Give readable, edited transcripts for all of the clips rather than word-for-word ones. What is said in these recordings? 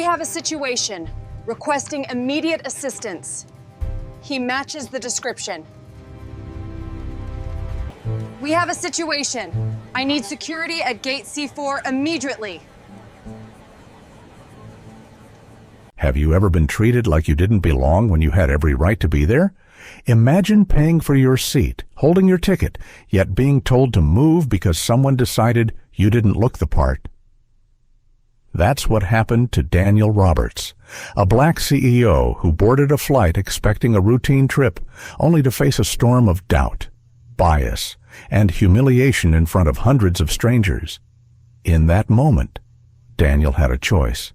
have a situation requesting immediate assistance. He matches the description. We have a situation. I need security at gate C4 immediately. Have you ever been treated like you didn't belong when you had every right to be there? Imagine paying for your seat, holding your ticket, yet being told to move because someone decided you didn't look the part. That's what happened to Daniel Roberts, a black CEO who boarded a flight expecting a routine trip, only to face a storm of doubt, bias, and humiliation in front of hundreds of strangers. In that moment, Daniel had a choice.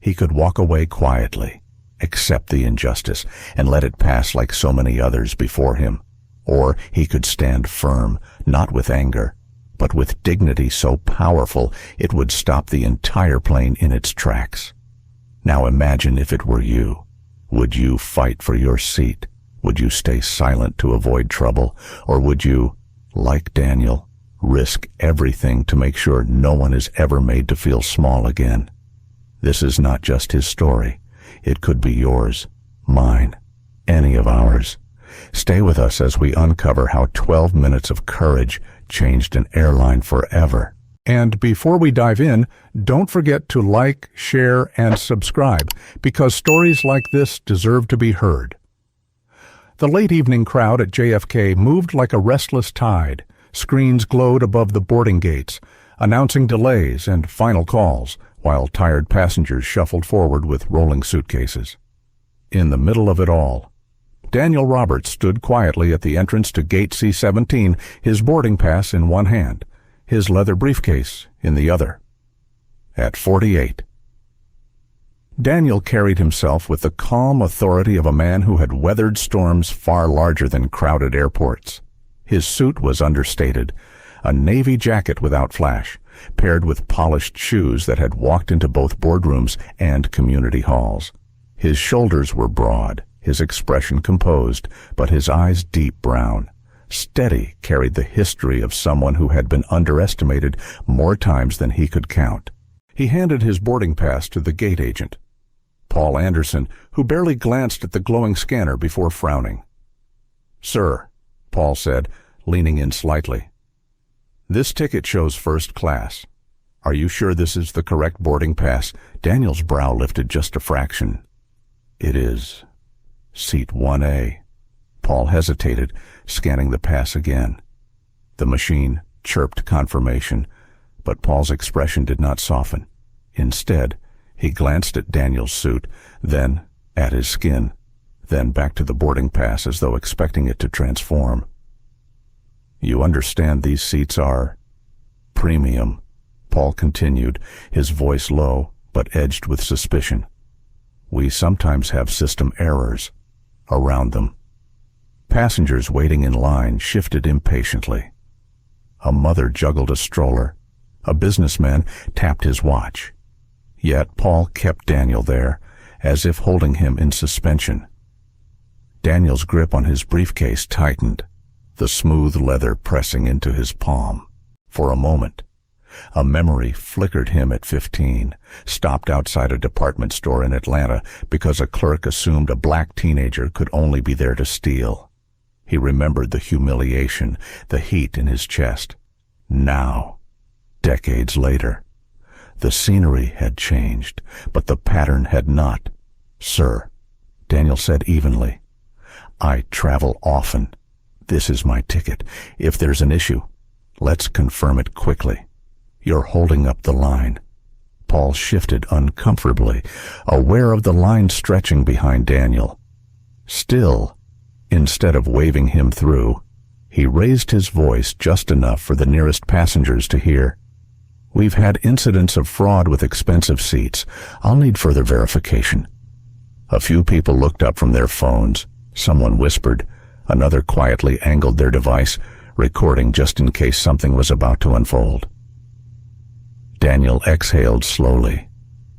He could walk away quietly, accept the injustice, and let it pass like so many others before him. Or he could stand firm, not with anger, but with dignity so powerful it would stop the entire plane in its tracks. Now imagine if it were you. Would you fight for your seat? Would you stay silent to avoid trouble? Or would you, like Daniel, risk everything to make sure no one is ever made to feel small again? This is not just his story. It could be yours, mine, any of ours. Stay with us as we uncover how 12 minutes of courage changed an airline forever. And before we dive in, don't forget to like, share, and subscribe, because stories like this deserve to be heard. The late evening crowd at JFK moved like a restless tide. Screens glowed above the boarding gates, announcing delays and final calls, while tired passengers shuffled forward with rolling suitcases. In the middle of it all, Daniel Roberts stood quietly at the entrance to Gate C-17, his boarding pass in one hand, his leather briefcase in the other. At 48, Daniel carried himself with the calm authority of a man who had weathered storms far larger than crowded airports. His suit was understated, a navy jacket without flash, paired with polished shoes that had walked into both boardrooms and community halls. His shoulders were broad, his expression composed, but his eyes deep brown. Steady carried the history of someone who had been underestimated more times than he could count. He handed his boarding pass to the gate agent, Paul Anderson, who barely glanced at the glowing scanner before frowning. "Sir," Paul said, leaning in slightly, "this ticket shows first class. Are you sure this is the correct boarding pass?" Daniel's brow lifted just a fraction. "It is. Seat 1A. Paul hesitated, scanning the pass again. The machine chirped confirmation, but Paul's expression did not soften. Instead, he glanced at Daniel's suit, then at his skin, then back to the boarding pass as though expecting it to transform. "You understand these seats are premium," Paul continued, his voice low but edged with suspicion. "We sometimes have system errors around them." Passengers waiting in line shifted impatiently. A mother juggled a stroller. A businessman tapped his watch. Yet Paul kept Daniel there, as if holding him in suspension. Daniel's grip on his briefcase tightened, the smooth leather pressing into his palm. For a moment, a memory flickered him at 15, stopped outside a department store in Atlanta because a clerk assumed a black teenager could only be there to steal. He remembered the humiliation, the heat in his chest. Now, decades later, the scenery had changed, but the pattern had not. "Sir," Daniel said evenly, "I travel often. This is my ticket. If there's an issue, let's confirm it quickly. You're holding up the line." Paul shifted uncomfortably, aware of the line stretching behind Daniel. Still, instead of waving him through, he raised his voice just enough for the nearest passengers to hear. "We've had incidents of fraud with expensive seats. I'll need further verification." A few people looked up from their phones. Someone whispered. Another quietly angled their device, recording just in case something was about to unfold. Daniel exhaled slowly,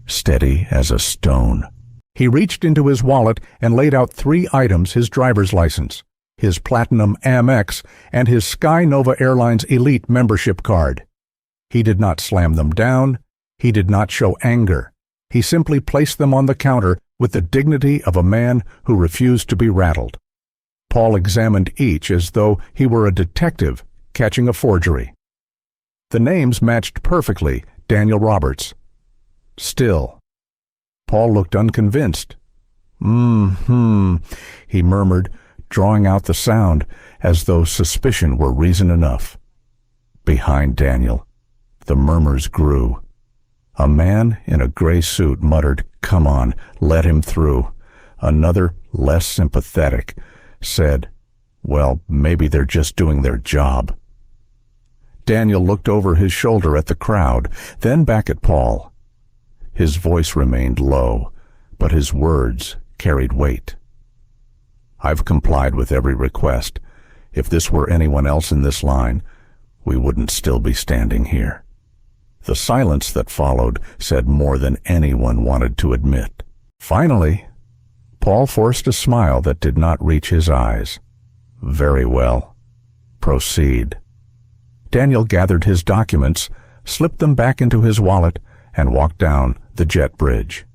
steady as a stone. He reached into his wallet and laid out 3 items: his driver's license, his Platinum Amex, and his Sky Nova Airlines Elite membership card. He did not slam them down. He did not show anger. He simply placed them on the counter with the dignity of a man who refused to be rattled. Paul examined each as though he were a detective catching a forgery. The names matched perfectly Daniel Roberts. Still, Paul looked unconvinced. He murmured, drawing out the sound as though suspicion were reason enough. Behind Daniel, the murmurs grew. A man in a gray suit muttered, "Come on, let him through." Another, less sympathetic, said, "Well, maybe they're just doing their job." Daniel looked over his shoulder at the crowd, then back at Paul. His voice remained low, but his words carried weight. "I've complied with every request. If this were anyone else in this line, we wouldn't still be standing here." The silence that followed said more than anyone wanted to admit. Finally, Paul forced a smile that did not reach his eyes. "Very well. Proceed." Daniel gathered his documents, slipped them back into his wallet, and walked down the jet bridge.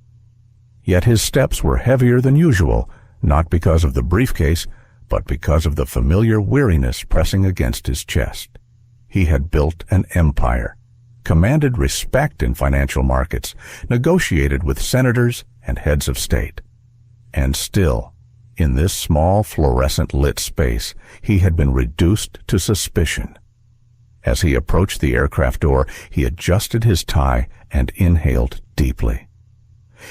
Yet his steps were heavier than usual, not because of the briefcase, but because of the familiar weariness pressing against his chest. He had built an empire, commanded respect in financial markets, negotiated with senators and heads of state. And still, in this small fluorescent lit space, he had been reduced to suspicion. As he approached the aircraft door, he adjusted his tie and inhaled deeply.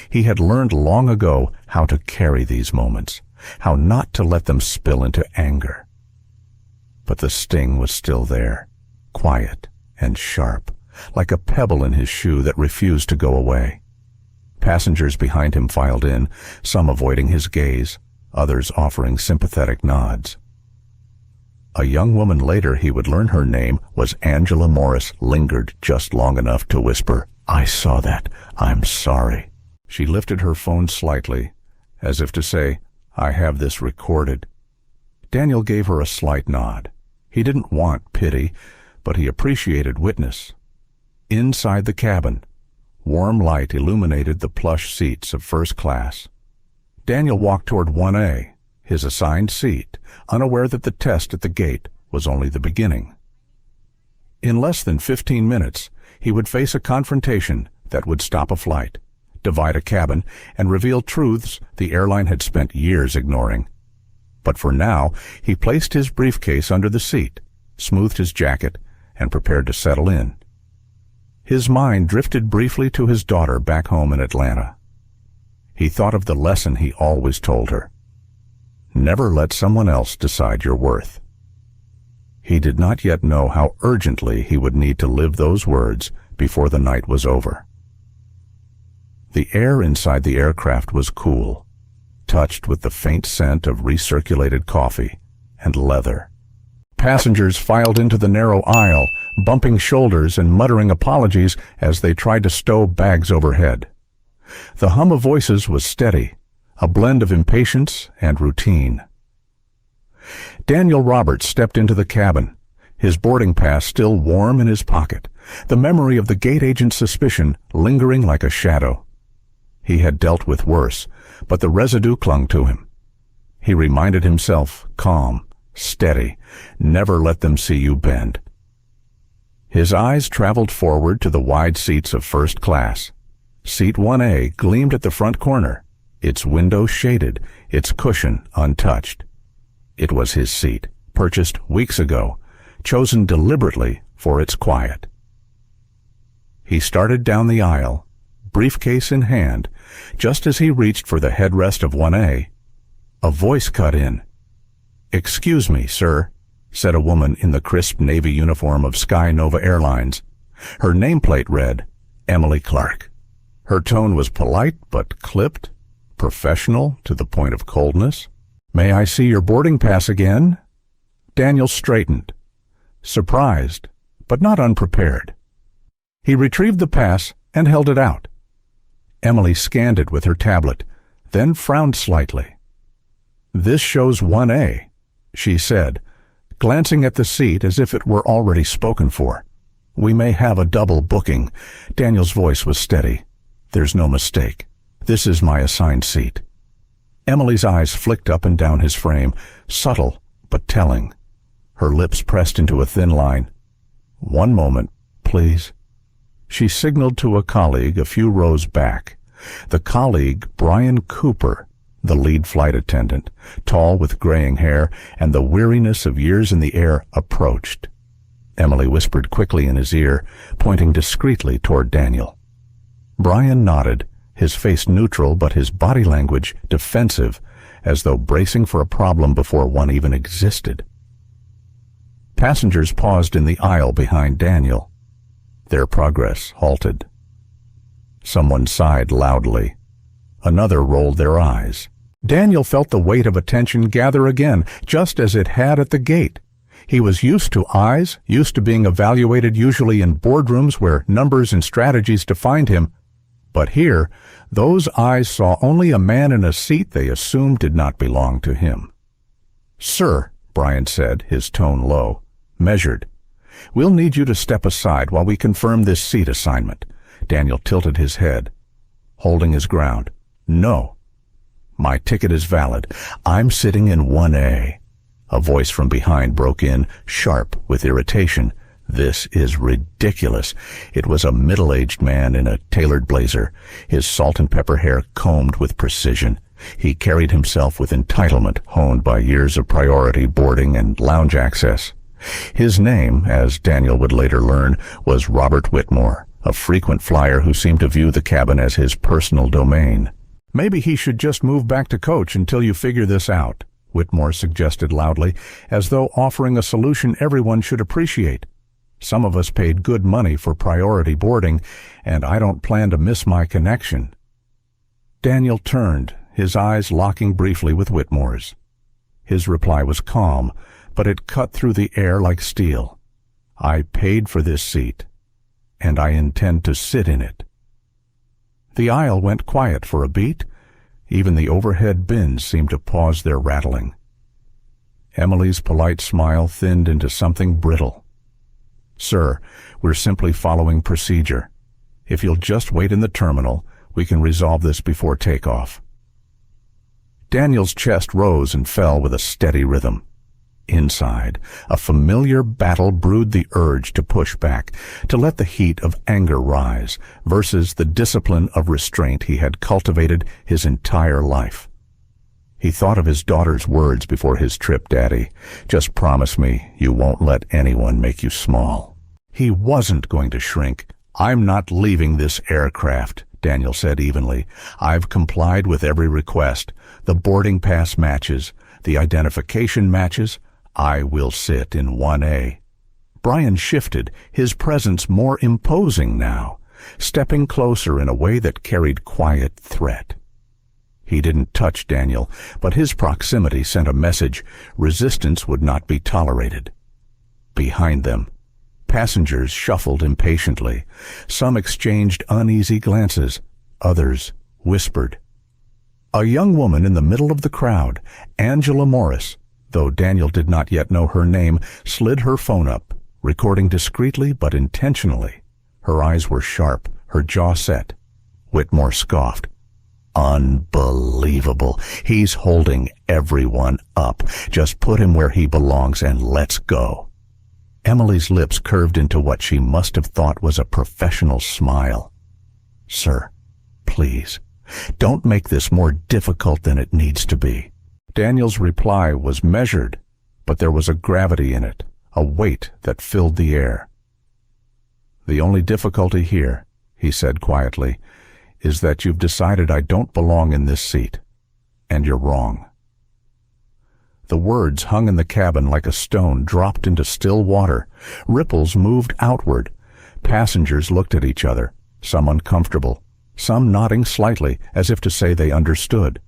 He had learned long ago how to carry these moments, how not to let them spill into anger. But the sting was still there, quiet and sharp, like a pebble in his shoe that refused to go away. Passengers behind him filed in, some avoiding his gaze, others offering sympathetic nods. A young woman later he would learn her name was Angela Morris lingered just long enough to whisper, "I saw that. I'm sorry." She lifted her phone slightly, as if to say, "I have this recorded." Daniel gave her a slight nod. He didn't want pity, but he appreciated witness. Inside the cabin, warm light illuminated the plush seats of first class. Daniel walked toward 1A, his assigned seat, unaware that the test at the gate was only the beginning. In less than 15 minutes, he would face a confrontation that would stop a flight, divide a cabin, and reveal truths the airline had spent years ignoring. But for now, he placed his briefcase under the seat, smoothed his jacket, and prepared to settle in. His mind drifted briefly to his daughter back home in Atlanta. He thought of the lesson he always told her. Never let someone else decide your worth. He did not yet know how urgently he would need to live those words before the night was over. The air inside the aircraft was cool, touched with the faint scent of recirculated coffee and leather. Passengers filed into the narrow aisle, bumping shoulders and muttering apologies as they tried to stow bags overhead. The hum of voices was steady, a blend of impatience and routine. Daniel Roberts stepped into the cabin, his boarding pass still warm in his pocket, the memory of the gate agent's suspicion lingering like a shadow. He had dealt with worse, but the residue clung to him. He reminded himself, calm, steady, never let them see you bend. His eyes traveled forward to the wide seats of first class. Seat 1A gleamed at the front corner, its window shaded, its cushion untouched. It was his seat, purchased weeks ago, chosen deliberately for its quiet. He started down the aisle, briefcase in hand. Just as he reached for the headrest of 1A, a voice cut in. "Excuse me, sir," said a woman in the crisp navy uniform of Sky Nova Airlines. Her nameplate read, Emily Clark. Her tone was polite but clipped, professional to the point of coldness. "May I see your boarding pass again?" Daniel straightened, surprised, but not unprepared. He retrieved the pass and held it out. Emily scanned it with her tablet, then frowned slightly. "This shows 1A, she said, glancing at the seat as if it were already spoken for. "We may have a double booking." Daniel's voice was steady. There's no mistake. This is my assigned seat. Emily's eyes flicked up and down his frame, subtle but telling. Her lips pressed into a thin line. "One moment, please." She signaled to a colleague a few rows back. The colleague, Brian Cooper, the lead flight attendant, tall with graying hair and the weariness of years in the air, approached. Emily whispered quickly in his ear, pointing discreetly toward Daniel. Brian nodded, his face neutral but his body language defensive, as though bracing for a problem before one even existed. Passengers paused in the aisle behind Daniel. Their progress halted. Someone sighed loudly. Another rolled their eyes. Daniel felt the weight of attention gather again, just as it had at the gate. He was used to eyes, used to being evaluated usually in boardrooms where numbers and strategies defined him. But here, those eyes saw only a man in a seat they assumed did not belong to him. "Sir," Brian said, his tone low, measured, "we'll need you to step aside while we confirm this seat assignment." Daniel tilted his head, holding his ground. "No. My ticket is valid. I'm sitting in 1A. A voice from behind broke in, sharp with irritation. "This is ridiculous." It was a middle-aged man in a tailored blazer, his salt and pepper hair combed with precision. He carried himself with entitlement honed by years of priority boarding and lounge access. His name, as Daniel would later learn, was Robert Whitmore, a frequent flyer who seemed to view the cabin as his personal domain. "Maybe he should just move back to coach until you figure this out," Whitmore suggested loudly, as though offering a solution everyone should appreciate. "Some of us paid good money for priority boarding, and I don't plan to miss my connection." Daniel turned, his eyes locking briefly with Whitmore's. His reply was calm, but it cut through the air like steel. "I paid for this seat, and I intend to sit in it." The aisle went quiet for a beat. Even the overhead bins seemed to pause their rattling. Emily's polite smile thinned into something brittle. "Sir, we're simply following procedure. If you'll just wait in the terminal, we can resolve this before takeoff." Daniel's chest rose and fell with a steady rhythm. Inside, a familiar battle brewed the urge to push back, to let the heat of anger rise, versus the discipline of restraint he had cultivated his entire life. He thought of his daughter's words before his trip, "Daddy, just promise me you won't let anyone make you small." He wasn't going to shrink. "I'm not leaving this aircraft," Daniel said evenly. "I've complied with every request. The boarding pass matches, the identification matches. I will sit in 1A. Brian shifted, his presence more imposing now, stepping closer in a way that carried quiet threat. He didn't touch Daniel, but his proximity sent a message. Resistance would not be tolerated. Behind them, passengers shuffled impatiently. Some exchanged uneasy glances, others whispered. A young woman in the middle of the crowd, Angela Morris, though Daniel did not yet know her name, slid her phone up, recording discreetly but intentionally. Her eyes were sharp, her jaw set. Whitmore scoffed. "Unbelievable. He's holding everyone up. Just put him where he belongs and let's go." Emily's lips curved into what she must have thought was a professional smile. "Sir, please, don't make this more difficult than it needs to be." Daniel's reply was measured, but there was a gravity in it, a weight that filled the air. "The only difficulty here," he said quietly, "is that you've decided I don't belong in this seat, and you're wrong." The words hung in the cabin like a stone dropped into still water. Ripples moved outward. Passengers looked at each other, some uncomfortable, some nodding slightly as if to say they understood.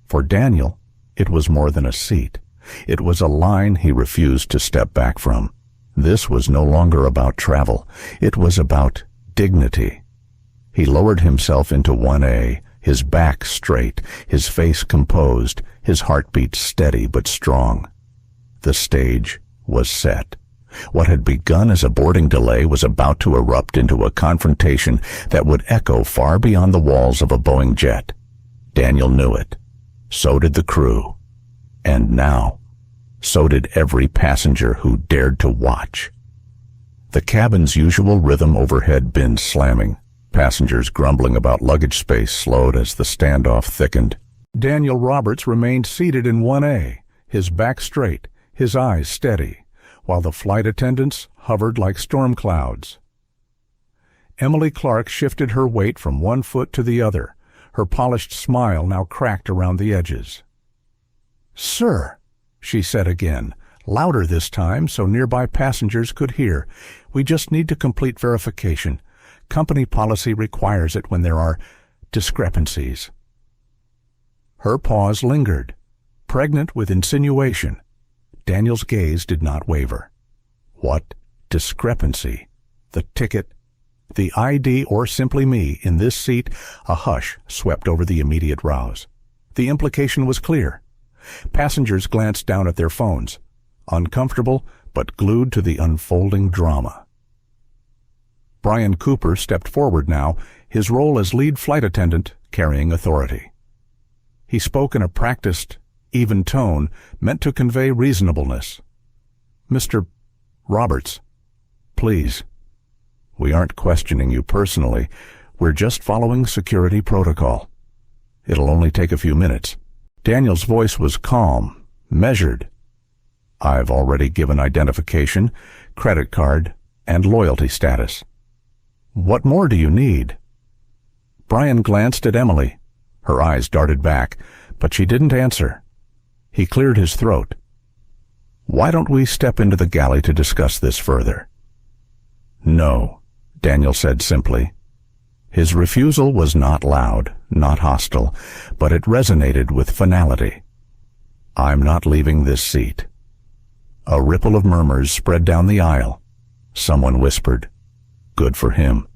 For Daniel, it was more than a seat. It was a line he refused to step back from. This was no longer about travel. It was about dignity. He lowered himself into 1A, his back straight, his face composed, his heartbeat steady but strong. The stage was set. What had begun as a boarding delay was about to erupt into a confrontation that would echo far beyond the walls of a Boeing jet. Daniel knew it. So did the crew. And now, so did every passenger who dared to watch. The cabin's usual rhythm overhead bins slamming, passengers grumbling about luggage space slowed as the standoff thickened. Daniel Roberts remained seated in 1A, his back straight, his eyes steady, while the flight attendants hovered like storm clouds. Emily Clark shifted her weight from one foot to the other, her polished smile now cracked around the edges. "Sir," she said again, louder this time so nearby passengers could hear, "we just need to complete verification. Company policy requires it when there are discrepancies." Her pause lingered, pregnant with insinuation. Daniel's gaze did not waver. What discrepancy? The ticket? The ID, or simply me, in this seat? A hush swept over the immediate rouse. The implication was clear. Passengers glanced down at their phones, uncomfortable but glued to the unfolding drama. Brian Cooper stepped forward now, his role as lead flight attendant carrying authority. He spoke in a practiced, even tone meant to convey reasonableness. "Mr. Roberts, please. We aren't questioning you personally. We're just following security protocol. It'll only take a few minutes." Daniel's voice was calm, measured. "I've already given identification, credit card, and loyalty status. What more do you need?" Brian glanced at Emily. Her eyes darted back, but she didn't answer. He cleared his throat. "Why don't we step into the galley to discuss this further?" "No," Daniel said simply. His refusal was not loud, not hostile, but it resonated with finality. "I'm not leaving this seat." A ripple of murmurs spread down the aisle. Someone whispered, "Good for him."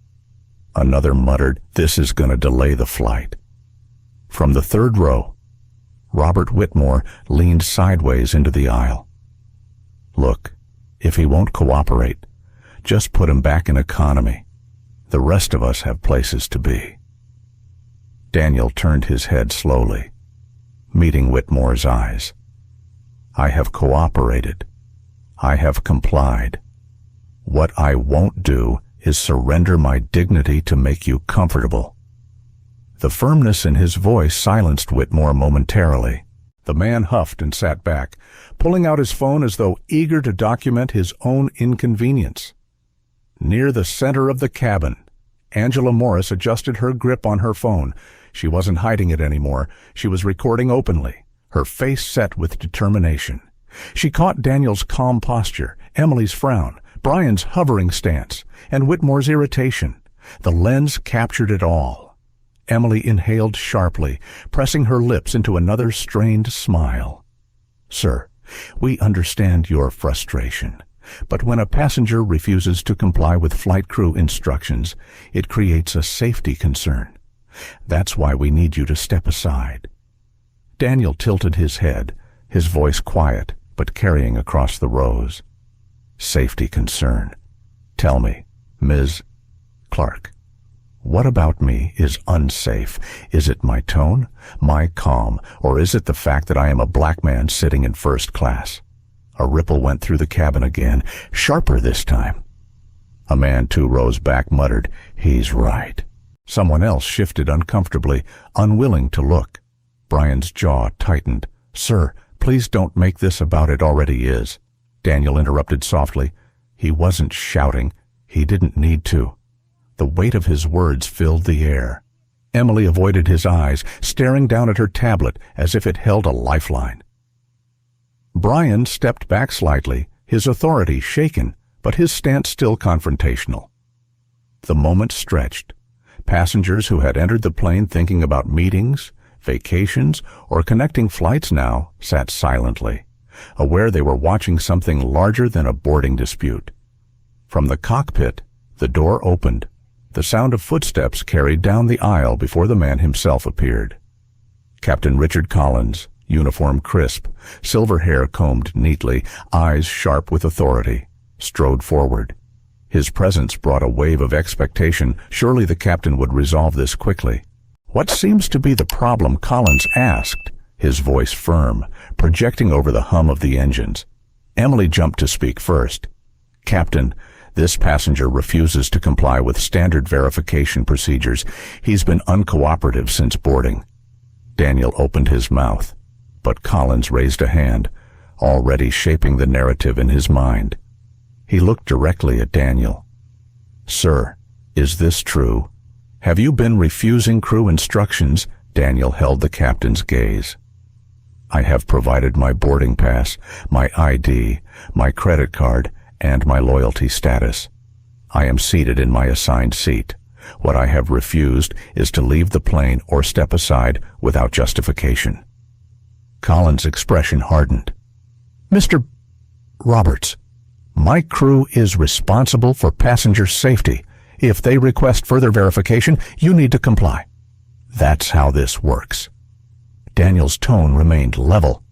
Another muttered, "This is going to delay the flight." From the third row, Robert Whitmore leaned sideways into the aisle. "Look, if he won't cooperate, just put him back in economy. The rest of us have places to be." Daniel turned his head slowly, meeting Whitmore's eyes. "I have cooperated. I have complied. What I won't do is surrender my dignity to make you comfortable." The firmness in his voice silenced Whitmore momentarily. The man huffed and sat back, pulling out his phone as though eager to document his own inconvenience. Near the center of the cabin, Angela Morris adjusted her grip on her phone. She wasn't hiding it anymore. She was recording openly, her face set with determination. She caught Daniel's calm posture, Emily's frown, Brian's hovering stance, and Whitmore's irritation. The lens captured it all. Emily inhaled sharply, pressing her lips into another strained smile. "Sir, we understand your frustration. But when a passenger refuses to comply with flight crew instructions, it creates a safety concern. That's why we need you to step aside." Daniel tilted his head, his voice quiet but carrying across the rows. "Safety concern. Tell me, Ms. Clark, what about me is unsafe? Is it my tone, my calm, or is it the fact that I am a black man sitting in first class?" A ripple went through the cabin again, sharper this time. A man 2 rows back muttered, "He's right." Someone else shifted uncomfortably, unwilling to look. Brian's jaw tightened. "Sir, please don't make this about it already is." Daniel interrupted softly. He wasn't shouting. He didn't need to. The weight of his words filled the air. Emily avoided his eyes, staring down at her tablet as if it held a lifeline. Brian stepped back slightly, his authority shaken, but his stance still confrontational. The moment stretched. Passengers who had entered the plane thinking about meetings, vacations, or connecting flights now sat silently, aware they were watching something larger than a boarding dispute. From the cockpit, the door opened. The sound of footsteps carried down the aisle before the man himself appeared. Captain Richard Collins, uniform crisp, silver hair combed neatly, eyes sharp with authority. strode forward. His presence brought a wave of expectation. Surely the captain would resolve this quickly. "What seems to be the problem?" Collins asked, his voice firm, projecting over the hum of the engines. Emily jumped to speak first. "Captain, this passenger refuses to comply with standard verification procedures. He's been uncooperative since boarding." Daniel opened his mouth, but Collins raised a hand, already shaping the narrative in his mind. He looked directly at Daniel. "Sir, is this true? Have you been refusing crew instructions?" Daniel held the captain's gaze. "I have provided my boarding pass, my ID, my credit card, and my loyalty status. I am seated in my assigned seat. What I have refused is to leave the plane or step aside without justification." Collins' expression hardened. "Mr. Roberts, my crew is responsible for passenger safety. If they request further verification, you need to comply. That's how this works." Daniel's tone remained level.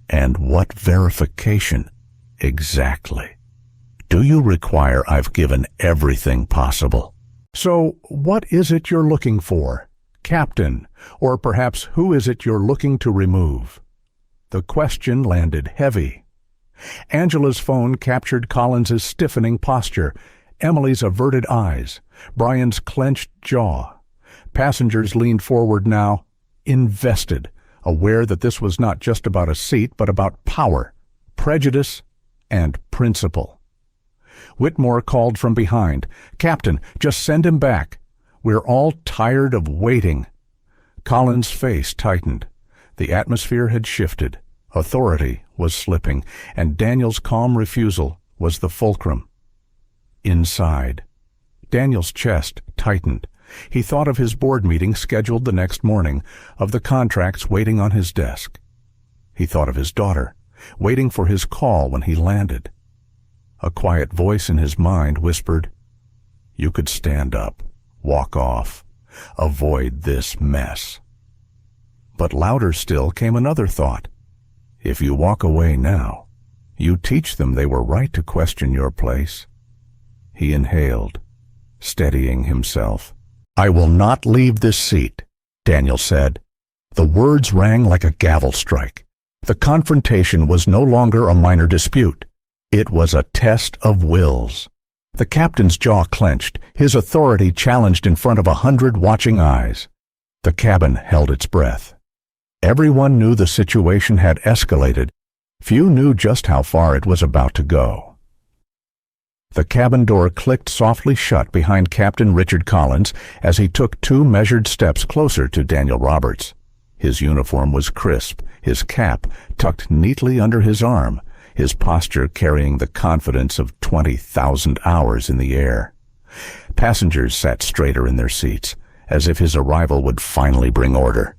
"And what verification exactly? Do you require I've given everything possible?" "So what is it you're looking for, Captain? Or perhaps who is it you're looking to remove?" The question landed heavy. Angela's phone captured Collins's stiffening posture, Emily's averted eyes, Brian's clenched jaw. Passengers leaned forward now, invested, aware that this was not just about a seat but about power, prejudice, and principle. Whitmore called from behind, "Captain, just send him back. We're all tired of waiting." Collins' face tightened. The atmosphere had shifted. Authority was slipping, and Daniel's calm refusal was the fulcrum. Inside, Daniel's chest tightened. He thought of his board meeting scheduled the next morning, of the contracts waiting on his desk. He thought of his daughter, waiting for his call when he landed. A quiet voice in his mind whispered, "You could stand up, walk off, avoid this mess." But louder still came another thought. If you walk away now, you teach them they were right to question your place. He inhaled, steadying himself. "I will not leave this seat," Daniel said. The words rang like a gavel strike. The confrontation was no longer a minor dispute. It was a test of wills. The captain's jaw clenched, his authority challenged in front of 100 watching eyes. The cabin held its breath. Everyone knew the situation had escalated. Few knew just how far it was about to go. The cabin door clicked softly shut behind Captain Richard Collins as he took 2 measured steps closer to Daniel Roberts. His uniform was crisp, his cap tucked neatly under his arm, his posture carrying the confidence of 20,000 hours in the air. Passengers sat straighter in their seats, as if his arrival would finally bring order.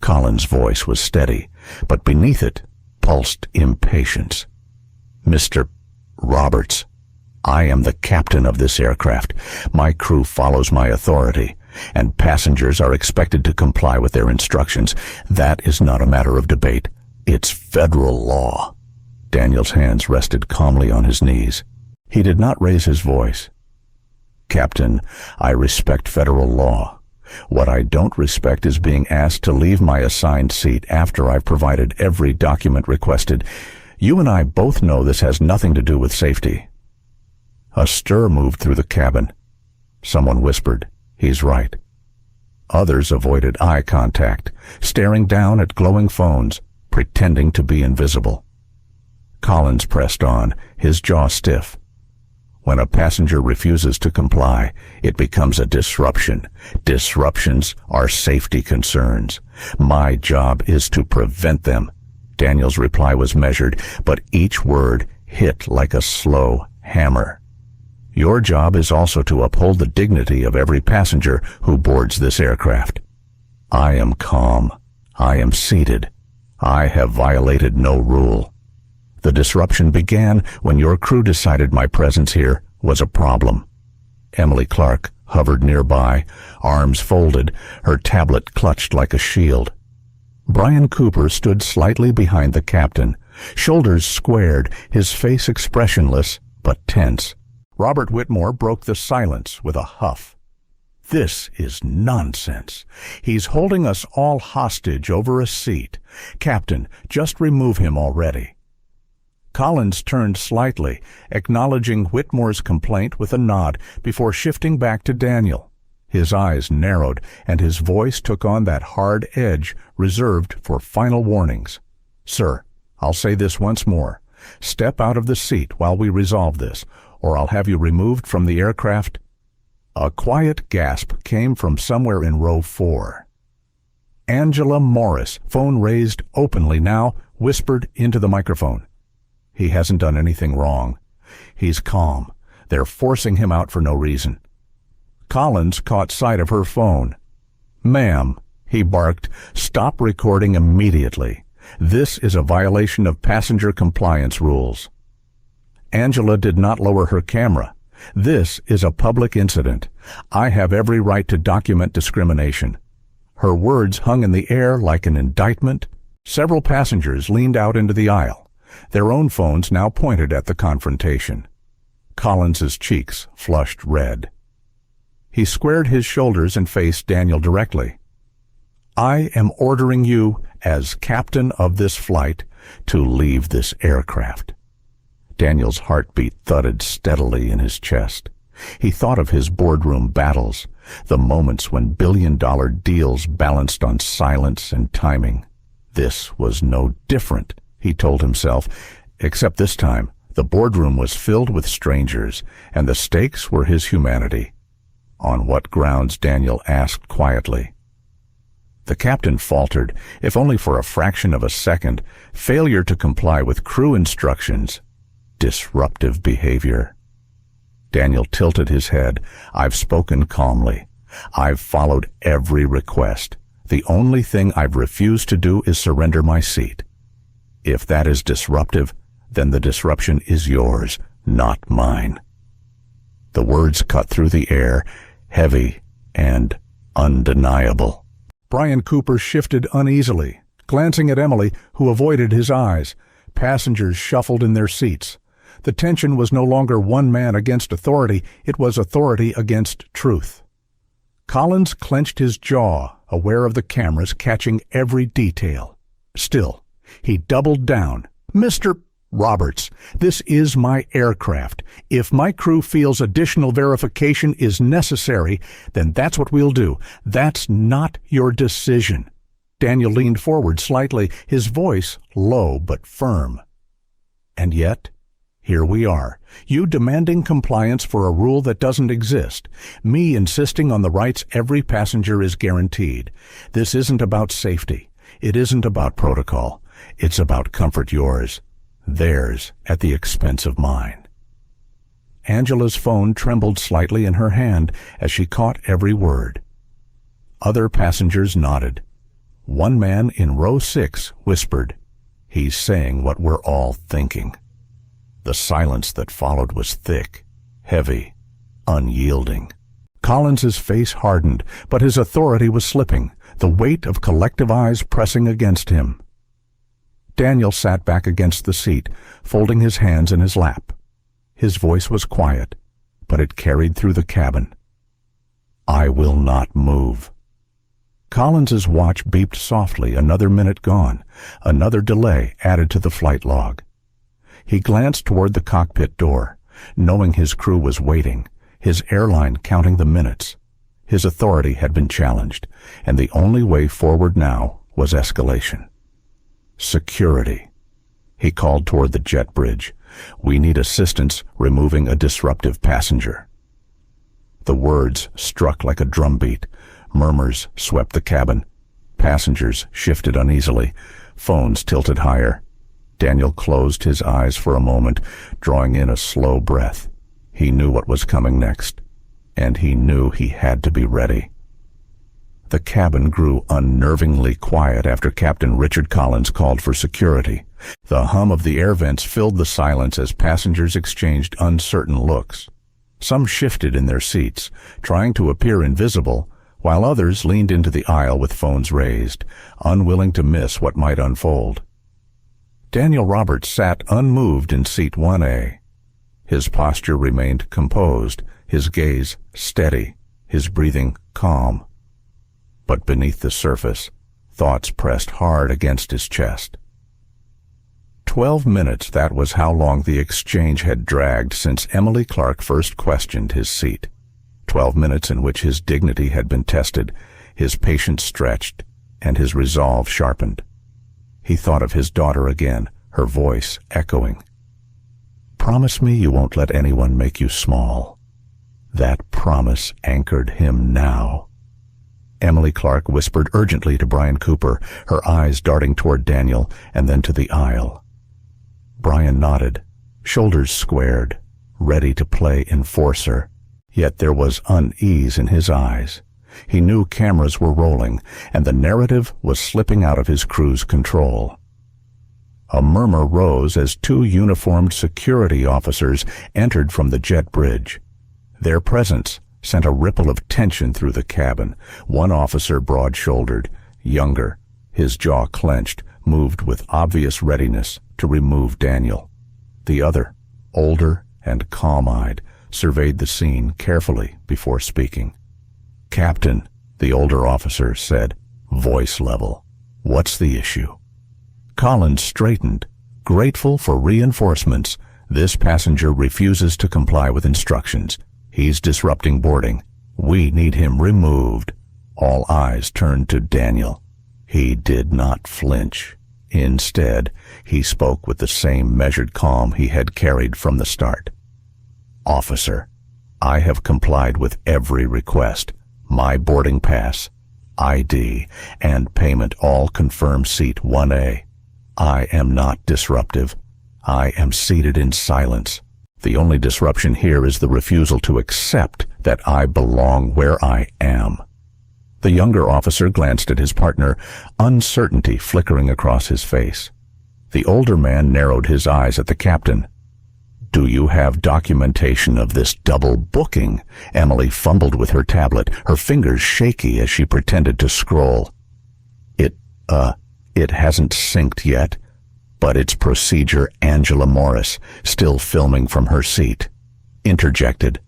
Collins' voice was steady, but beneath it pulsed impatience. "Mr. Roberts, I am the captain of this aircraft. My crew follows my authority, and passengers are expected to comply with their instructions. That is not a matter of debate. It's federal law." Daniel's hands rested calmly on his knees. He did not raise his voice. "Captain, I respect federal law. What I don't respect is being asked to leave my assigned seat after I've provided every document requested. You and I both know this has nothing to do with safety." A stir moved through the cabin. Someone whispered, "He's right." Others avoided eye contact, staring down at glowing phones, pretending to be invisible. Collins pressed on, his jaw stiff. When a passenger refuses to comply, it becomes a disruption. Disruptions are safety concerns. My job is to prevent them. Daniel's reply was measured, but each word hit like a slow hammer. Your job is also to uphold the dignity of every passenger who boards this aircraft. I am calm. I am seated. I have violated no rule. The disruption began when your crew decided my presence here was a problem. Emily Clark hovered nearby, arms folded, her tablet clutched like a shield. Brian Cooper stood slightly behind the captain, shoulders squared, his face expressionless, but tense. Robert Whitmore broke the silence with a huff. This is nonsense. He's holding us all hostage over a seat. Captain, just remove him already. Collins turned slightly, acknowledging Whitmore's complaint with a nod before shifting back to Daniel. His eyes narrowed, and his voice took on that hard edge reserved for final warnings. Sir, I'll say this once more. Step out of the seat while we resolve this, or I'll have you removed from the aircraft. A quiet gasp came from somewhere in row 4. Angela Morris, phone raised openly now, whispered into the microphone. He hasn't done anything wrong. He's calm. They're forcing him out for no reason. Collins caught sight of her phone. Ma'am, he barked, stop recording immediately. This is a violation of passenger compliance rules. Angela did not lower her camera. This is a public incident. I have every right to document discrimination. Her words hung in the air like an indictment. Several passengers leaned out into the aisle, their own phones now pointed at the confrontation. Collins's cheeks flushed red. He squared his shoulders and faced Daniel directly. I am ordering you, as captain of this flight, to leave this aircraft. Daniel's heartbeat thudded steadily in his chest. He thought of his boardroom battles, the moments when billion-dollar deals balanced on silence and timing. This was no different, he told himself, except this time the boardroom was filled with strangers, and the stakes were his humanity. On what grounds, Daniel asked quietly. The captain faltered, if only for a fraction of a second. Failure to comply with crew instructions. Disruptive behavior. Daniel tilted his head. I've spoken calmly. I've followed every request. The only thing I've refused to do is surrender my seat. If that is disruptive, then the disruption is yours, not mine. The words cut through the air, heavy and undeniable. Brian Cooper shifted uneasily, glancing at Emily, who avoided his eyes. Passengers shuffled in their seats. The tension was no longer one man against authority, it was authority against truth. Collins clenched his jaw, aware of the cameras catching every detail. Still, he doubled down. Mr. Roberts, this is my aircraft. If my crew feels additional verification is necessary, then that's what we'll do. That's not your decision. Daniel leaned forward slightly, his voice low but firm. And yet, here we are, you demanding compliance for a rule that doesn't exist, me insisting on the rights every passenger is guaranteed. This isn't about safety. It isn't about protocol. It's about comfort yours, theirs at the expense of mine. Angela's phone trembled slightly in her hand as she caught every word. Other passengers nodded. One man in row 6 whispered, "He's saying what we're all thinking." The silence that followed was thick, heavy, unyielding. Collins's face hardened, but his authority was slipping, the weight of collective eyes pressing against him. Daniel sat back against the seat, folding his hands in his lap. His voice was quiet, but it carried through the cabin. I will not move. Collins's watch beeped softly, another minute gone, another delay added to the flight log. He glanced toward the cockpit door, knowing his crew was waiting, his airline counting the minutes. His authority had been challenged, and the only way forward now was escalation. Security. He called toward the jet bridge. We need assistance removing a disruptive passenger. The words struck like a drumbeat. Murmurs swept the cabin. Passengers shifted uneasily. Phones tilted higher. Daniel closed his eyes for a moment, drawing in a slow breath. He knew what was coming next, and he knew he had to be ready. The cabin grew unnervingly quiet after Captain Richard Collins called for security. The hum of the air vents filled the silence as passengers exchanged uncertain looks. Some shifted in their seats, trying to appear invisible, while others leaned into the aisle with phones raised, unwilling to miss what might unfold. Daniel Roberts sat unmoved in seat 1A. His posture remained composed, his gaze steady, his breathing calm. But beneath the surface, thoughts pressed hard against his chest. 12 minutes, that was how long the exchange had dragged since Emily Clark first questioned his seat. 12 minutes in which his dignity had been tested, his patience stretched, and his resolve sharpened. He thought of his daughter again, her voice echoing. "Promise me you won't let anyone make you small." That promise anchored him now. Emily Clark whispered urgently to Brian Cooper, her eyes darting toward Daniel and then to the aisle. Brian nodded, shoulders squared, ready to play enforcer, yet there was unease in his eyes. He knew cameras were rolling, and the narrative was slipping out of his crew's control. A murmur rose as two uniformed security officers entered from the jet bridge. Their presence sent a ripple of tension through the cabin. One officer, broad-shouldered, younger, his jaw clenched, moved with obvious readiness to remove Daniel. The other, older and calm-eyed, surveyed the scene carefully before speaking. "Captain," the older officer said, voice level, "what's the issue?" Collins straightened, grateful for reinforcements. "This passenger refuses to comply with instructions. He's disrupting boarding. We need him removed." All eyes turned to Daniel. He did not flinch. Instead, he spoke with the same measured calm he had carried from the start. "Officer, I have complied with every request. My boarding pass, ID, and payment all confirm seat 1A. I am not disruptive. I am seated in silence. The only disruption here is the refusal to accept that I belong where I am." The younger officer glanced at his partner, uncertainty flickering across his face. The older man narrowed his eyes at the captain. "Do you have documentation of this double booking?" Emily fumbled with her tablet, her fingers shaky as she pretended to scroll. It hasn't synced yet, but it's procedure." Angela Morris, still filming from her seat, interjected.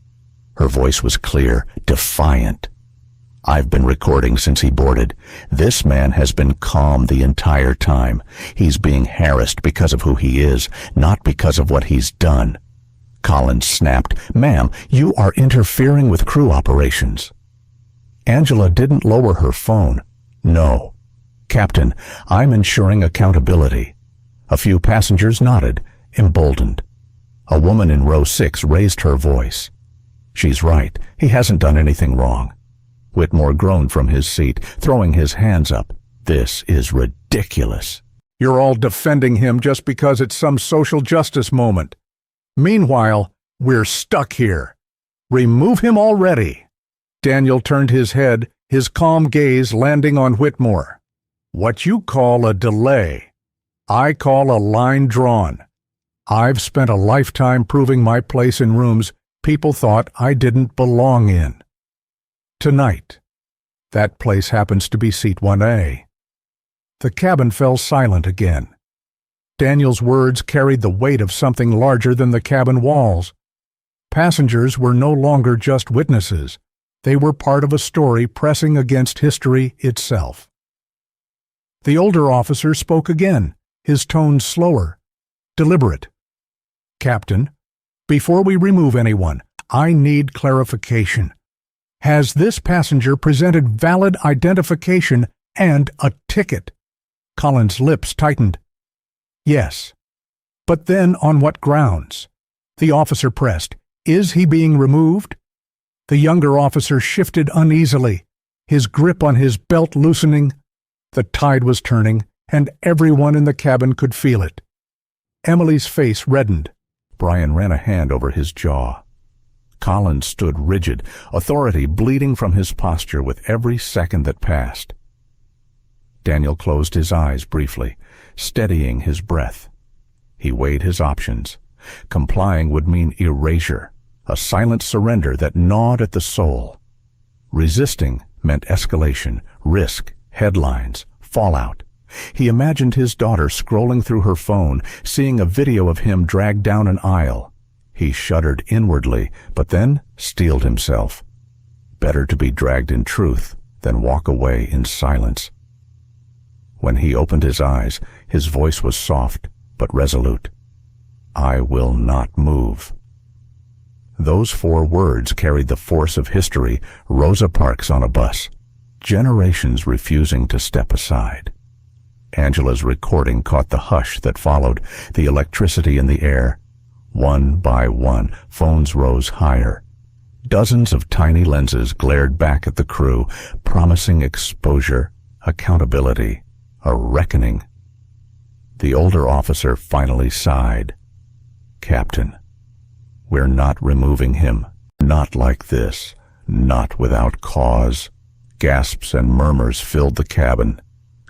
Her voice was clear, defiant. "I've been recording since he boarded. This man has been calm the entire time. He's being harassed because of who he is, not because of what he's done." Collins snapped, "Ma'am, you are interfering with crew operations." Angela didn't lower her phone. "No. Captain, I'm ensuring accountability." A few passengers nodded, emboldened. A woman in row 6 raised her voice. "She's right. He hasn't done anything wrong." Whitmore groaned from his seat, throwing his hands up. "This is ridiculous." "You're all defending him just because it's some social justice moment. Meanwhile, we're stuck here. Remove him already." Daniel turned his head, his calm gaze landing on Whitmore. "What you call a delay, I call a line drawn. I've spent a lifetime proving my place in rooms people thought I didn't belong in. Tonight, that place happens to be seat 1A. The cabin fell silent again. Daniel's words carried the weight of something larger than the cabin walls. Passengers were no longer just witnesses. They were part of a story pressing against history itself. The older officer spoke again, his tone slower, deliberate. "Captain, before we remove anyone, I need clarification. Has this passenger presented valid identification and a ticket?" Collins' lips tightened. "Yes. But then on what grounds?" The officer pressed. "Is he being removed?" The younger officer shifted uneasily, his grip on his belt loosening. The tide was turning, and everyone in the cabin could feel it. Emily's face reddened. Brian ran a hand over his jaw. Collins stood rigid, authority bleeding from his posture with every second that passed. Daniel closed his eyes briefly, steadying his breath. He weighed his options. Complying would mean erasure, a silent surrender that gnawed at the soul. Resisting meant escalation, risk, headlines, fallout. He imagined his daughter scrolling through her phone, seeing a video of him dragged down an aisle. He shuddered inwardly, but then steeled himself. Better to be dragged in truth than walk away in silence. When he opened his eyes, his voice was soft but resolute. "I will not move." Those 4 words carried the force of history, Rosa Parks on a bus, generations refusing to step aside. Angela's recording caught the hush that followed, the electricity in the air. One by one, phones rose higher. Dozens of tiny lenses glared back at the crew, promising exposure, accountability, a reckoning. The older officer finally sighed. "Captain, we're not removing him. Not like this. Not without cause." Gasps and murmurs filled the cabin.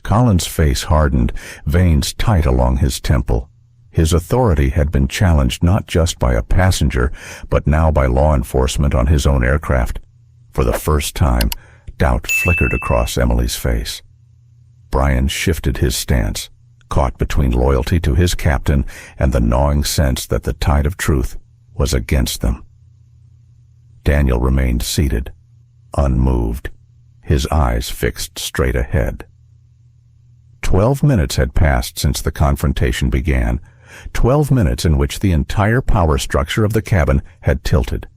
Collins' face hardened, veins tight along his temple. His authority had been challenged not just by a passenger, but now by law enforcement on his own aircraft. For the first time, doubt flickered across Emily's face. Brian shifted his stance, caught between loyalty to his captain and the gnawing sense that the tide of truth was against them. Daniel remained seated, unmoved, his eyes fixed straight ahead. 12 minutes had passed since the confrontation began, 12 minutes in which the entire power structure of the cabin had tilted.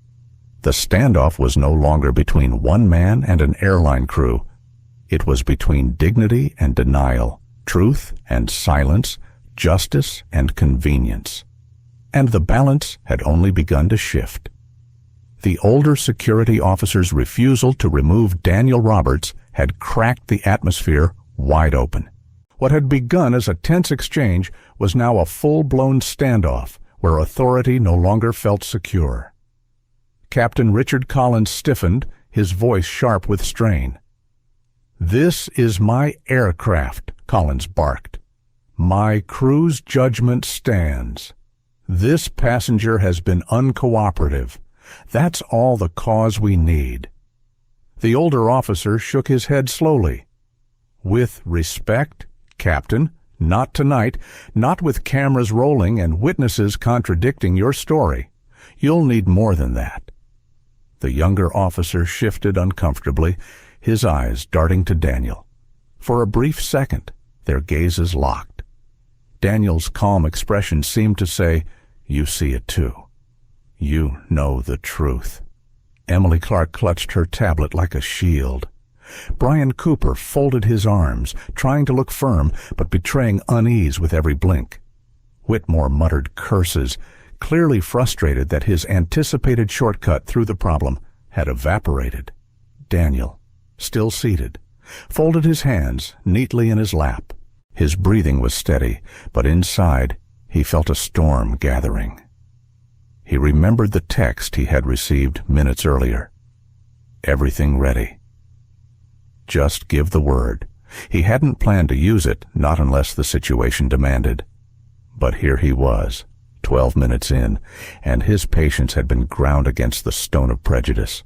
The standoff was no longer between one man and an airline crew. It was between dignity and denial, truth and silence, justice and convenience. And the balance had only begun to shift. The older security officer's refusal to remove Daniel Roberts had cracked the atmosphere wide open. What had begun as a tense exchange was now a full-blown standoff where authority no longer felt secure. Captain Richard Collins stiffened, his voice sharp with strain. "This is my aircraft," Collins barked. "My crew's judgment stands. This passenger has been uncooperative. That's all the cause we need." The older officer shook his head slowly. "With respect, Captain, not tonight, not with cameras rolling and witnesses contradicting your story. You'll need more than that." The younger officer shifted uncomfortably, his eyes darting to Daniel. For a brief second, their gazes locked. Daniel's calm expression seemed to say, "You see it too. You know the truth." Emily Clark clutched her tablet like a shield. Brian Cooper folded his arms, trying to look firm, but betraying unease with every blink. Whitmore muttered curses, clearly frustrated that his anticipated shortcut through the problem had evaporated. Daniel, still seated, folded his hands neatly in his lap. His breathing was steady, but inside he felt a storm gathering. He remembered the text he had received minutes earlier. Everything ready. Just give the word. He hadn't planned to use it, not unless the situation demanded. But here he was, 12 minutes in, and his patience had been ground against the stone of prejudice.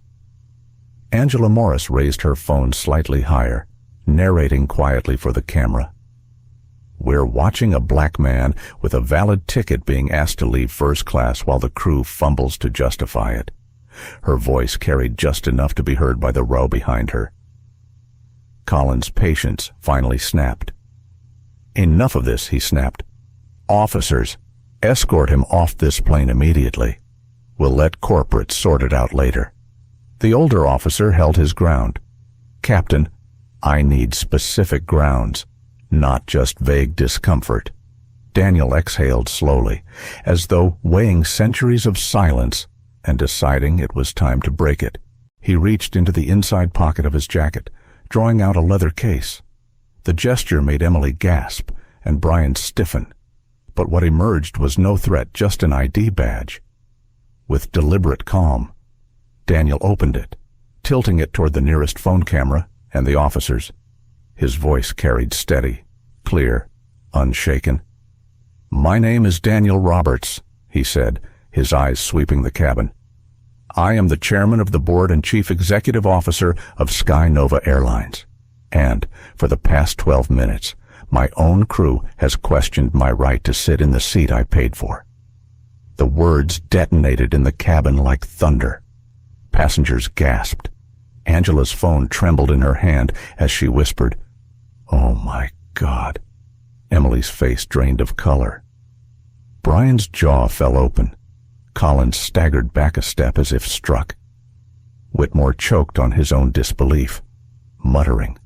Angela Morris raised her phone slightly higher, narrating quietly for the camera. "We're watching a black man with a valid ticket being asked to leave first class while the crew fumbles to justify it." Her voice carried just enough to be heard by the row behind her. Collins' patience finally snapped. "Enough of this," he snapped. "Officers, escort him off this plane immediately. We'll let corporate sort it out later." The older officer held his ground. "Captain, I need specific grounds, not just vague discomfort." Daniel exhaled slowly, as though weighing centuries of silence and deciding it was time to break it. He reached into the inside pocket of his jacket, drawing out a leather case. The gesture made Emily gasp and Brian stiffen, but what emerged was no threat, just an ID badge. With deliberate calm, Daniel opened it, tilting it toward the nearest phone camera and the officers. His voice carried steady, clear, unshaken. "My name is Daniel Roberts," he said, his eyes sweeping the cabin. "I am the chairman of the board and chief executive officer of Sky Nova Airlines. And for the past 12 minutes, my own crew has questioned my right to sit in the seat I paid for." The words detonated in the cabin like thunder. Passengers gasped. Angela's phone trembled in her hand as she whispered, "Oh my God." Emily's face drained of color. Brian's jaw fell open. Collins staggered back a step as if struck. Whitmore choked on his own disbelief, muttering,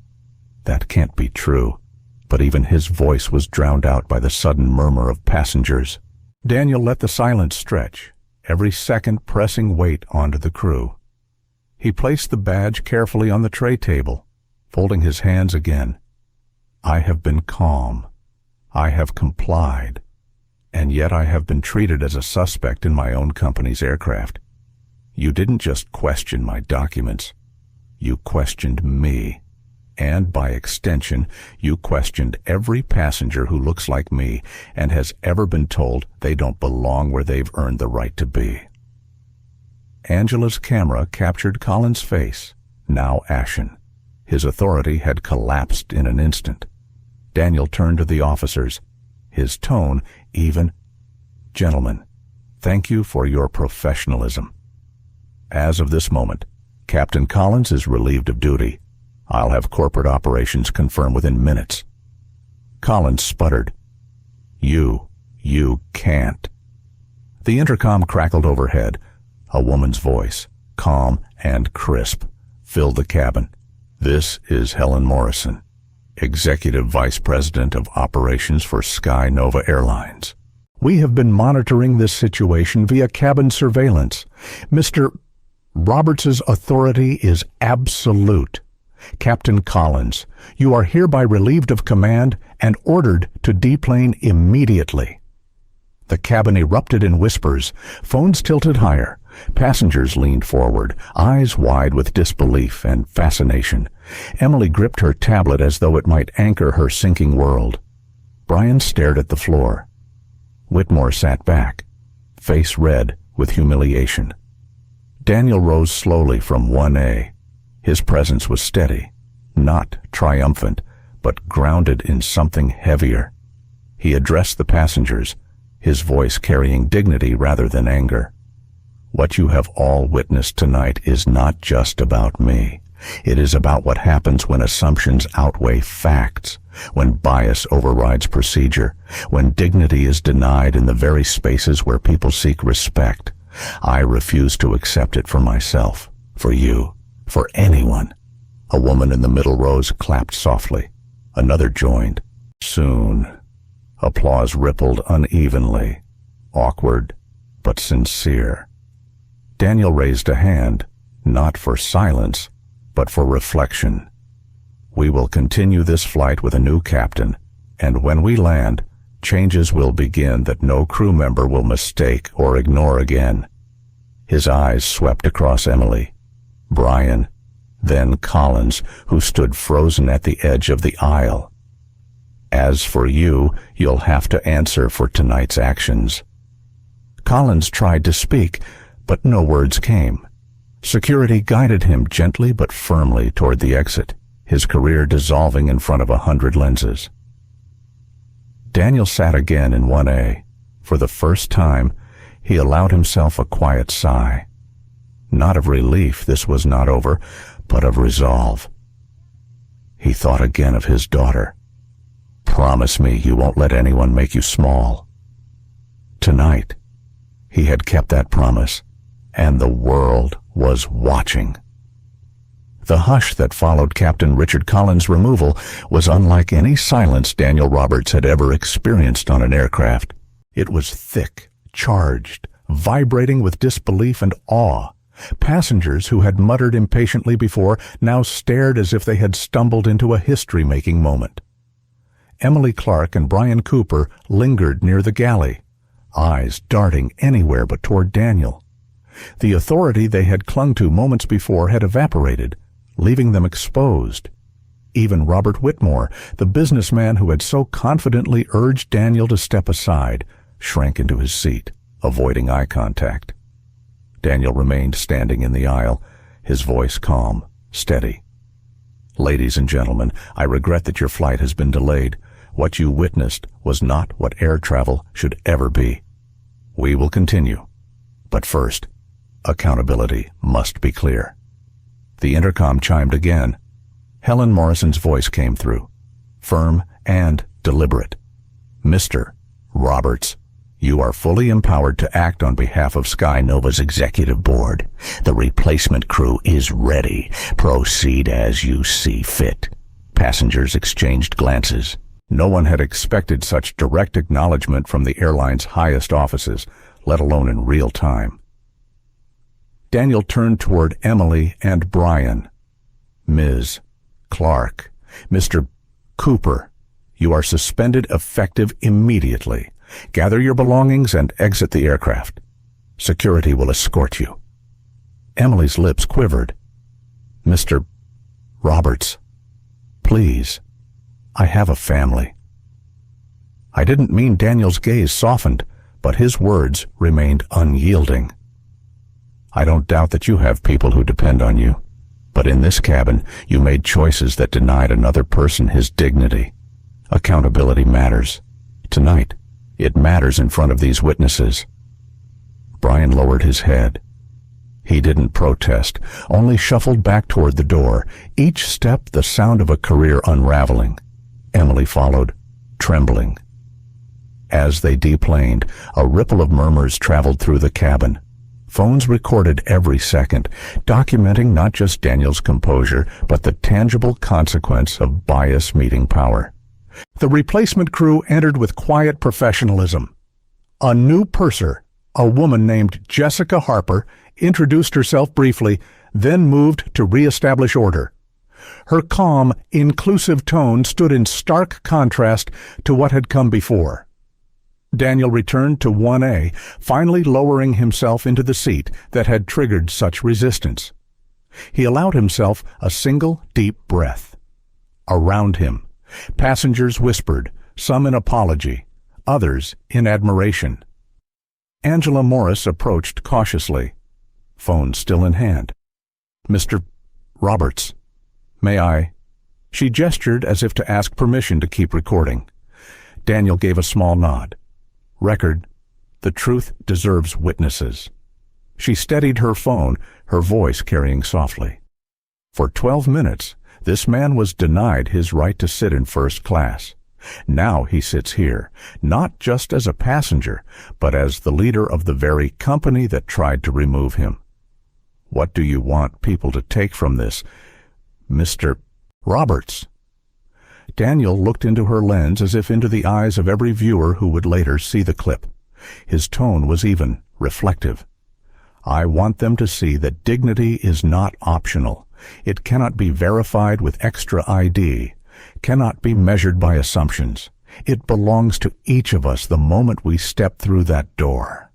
"That can't be true." But even his voice was drowned out by the sudden murmur of passengers. Daniel let the silence stretch, every second pressing weight onto the crew. He placed the badge carefully on the tray table, folding his hands again. "I have been calm. I have complied. And yet I have been treated as a suspect in my own company's aircraft. You didn't just question my documents. You questioned me. And by extension, you questioned every passenger who looks like me and has ever been told they don't belong where they've earned the right to be." Angela's camera captured Collins' face, now ashen. His authority had collapsed in an instant. Daniel turned to the officers, his tone even. "Gentlemen, thank you for your professionalism. As of this moment, Captain Collins is relieved of duty. I'll have corporate operations confirm within minutes." Collins sputtered, You can't." The intercom crackled overhead. A woman's voice, calm and crisp, filled the cabin. "This is Helen Morrison, Executive Vice President of Operations for Sky Nova Airlines. We have been monitoring this situation via cabin surveillance. Mr. Roberts' authority is absolute. Captain Collins, you are hereby relieved of command and ordered to deplane immediately." The cabin erupted in whispers, phones tilted higher. Passengers leaned forward, eyes wide with disbelief and fascination. Emily gripped her tablet as though it might anchor her sinking world. Brian stared at the floor. Whitmore sat back, face red with humiliation. Daniel rose slowly from 1A. His presence was steady, not triumphant, but grounded in something heavier. He addressed the passengers, his voice carrying dignity rather than anger. "What you have all witnessed tonight is not just about me. It is about what happens when assumptions outweigh facts, when bias overrides procedure, when dignity is denied in the very spaces where people seek respect. I refuse to accept it for myself, for you, for anyone." A woman in the middle rows clapped softly. Another joined. Soon, applause rippled unevenly, awkward but sincere. Daniel raised a hand, not for silence, but for reflection. "We will continue this flight with a new captain, and when we land, changes will begin that no crew member will mistake or ignore again." His eyes swept across Emily, Brian, then Collins, who stood frozen at the edge of the aisle. "As for you, you'll have to answer for tonight's actions." Collins tried to speak, but no words came. Security guided him gently but firmly toward the exit, his career dissolving in front of 100 lenses. Daniel sat again in 1A. For the first time, he allowed himself a quiet sigh. Not of relief this was not over, but of resolve. He thought again of his daughter. "Promise me you won't let anyone make you small." Tonight, he had kept that promise, and the world was watching. The hush that followed Captain Richard Collins' removal was unlike any silence Daniel Roberts had ever experienced on an aircraft. It was thick, charged, vibrating with disbelief and awe. Passengers who had muttered impatiently before now stared as if they had stumbled into a history-making moment. Emily Clark and Brian Cooper lingered near the galley, eyes darting anywhere but toward Daniel. The authority they had clung to moments before had evaporated, leaving them exposed. Even Robert Whitmore, the businessman who had so confidently urged Daniel to step aside, shrank into his seat, avoiding eye contact. Daniel remained standing in the aisle, his voice calm, steady. "Ladies and gentlemen, I regret that your flight has been delayed. What you witnessed was not what air travel should ever be. We will continue. But first, accountability must be clear. The intercom chimed again. Helen Morrison's voice came through, firm and deliberate. Mr. Roberts, you are fully empowered to act on behalf of Sky Nova's executive board. The replacement crew is ready. Proceed as you see fit. Passengers exchanged glances. No one had expected such direct acknowledgement from the airline's highest offices, let alone in real time. Daniel turned toward Emily and Brian. Ms. Clark, Mr. Cooper, you are suspended effective immediately. Gather your belongings and exit the aircraft. Security will escort you. Emily's lips quivered. Mr. Roberts, please, I have a family. I didn't mean Daniel's gaze softened, but his words remained unyielding. I don't doubt that you have people who depend on you, but in this cabin, you made choices that denied another person his dignity. Accountability matters. Tonight, it matters in front of these witnesses. Brian lowered his head. He didn't protest, only shuffled back toward the door, each step the sound of a career unraveling. Emily followed, trembling. As they deplaned, a ripple of murmurs traveled through the cabin. Phones recorded every second, documenting not just Daniel's composure, but the tangible consequence of bias meeting power. The replacement crew entered with quiet professionalism. A new purser, a woman named Jessica Harper, introduced herself briefly, then moved to reestablish order. Her calm, inclusive tone stood in stark contrast to what had come before. Daniel returned to 1A, finally lowering himself into the seat that had triggered such resistance. He allowed himself a single deep breath. Around him, passengers whispered, some in apology, others in admiration. Angela Morris approached cautiously, phone still in hand. Mr. Roberts, may I? She gestured as if to ask permission to keep recording. Daniel gave a small nod. Record, the truth deserves witnesses. She steadied her phone, her voice carrying softly. For 12 minutes, this man was denied his right to sit in first class. Now he sits here, not just as a passenger, but as the leader of the very company that tried to remove him. What do you want people to take from this, Mr. Roberts? Daniel looked into her lens as if into the eyes of every viewer who would later see the clip. His tone was even, reflective. I want them to see that dignity is not optional. It cannot be verified with extra ID, cannot be measured by assumptions. It belongs to each of us the moment we step through that door.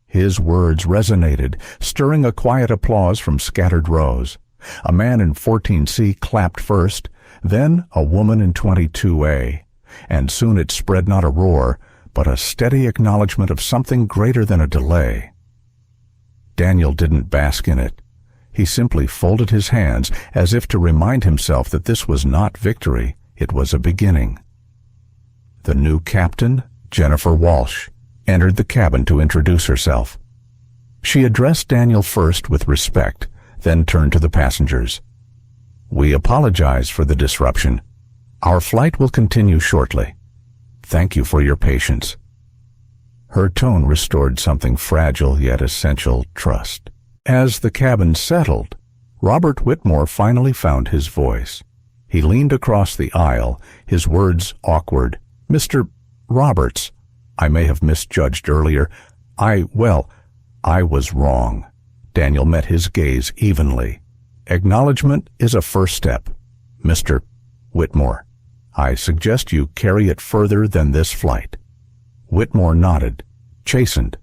His words resonated, stirring a quiet applause from scattered rows. A man in 14C clapped first, then a woman in 22A, and soon it spread not a roar, but a steady acknowledgement of something greater than a delay. Daniel didn't bask in it. He simply folded his hands as if to remind himself that this was not victory, it was a beginning. The new captain, Jennifer Walsh, entered the cabin to introduce herself. She addressed Daniel first with respect, then turned to the passengers. We apologize for the disruption. Our flight will continue shortly. Thank you for your patience. Her tone restored something fragile yet essential, trust. As the cabin settled, Robert Whitmore finally found his voice. He leaned across the aisle, his words awkward. Mr. Roberts, I may have misjudged earlier. I was wrong. Daniel met his gaze evenly. Acknowledgement is a first step. Mr. Whitmore, I suggest you carry it further than this flight. Whitmore nodded, chastened,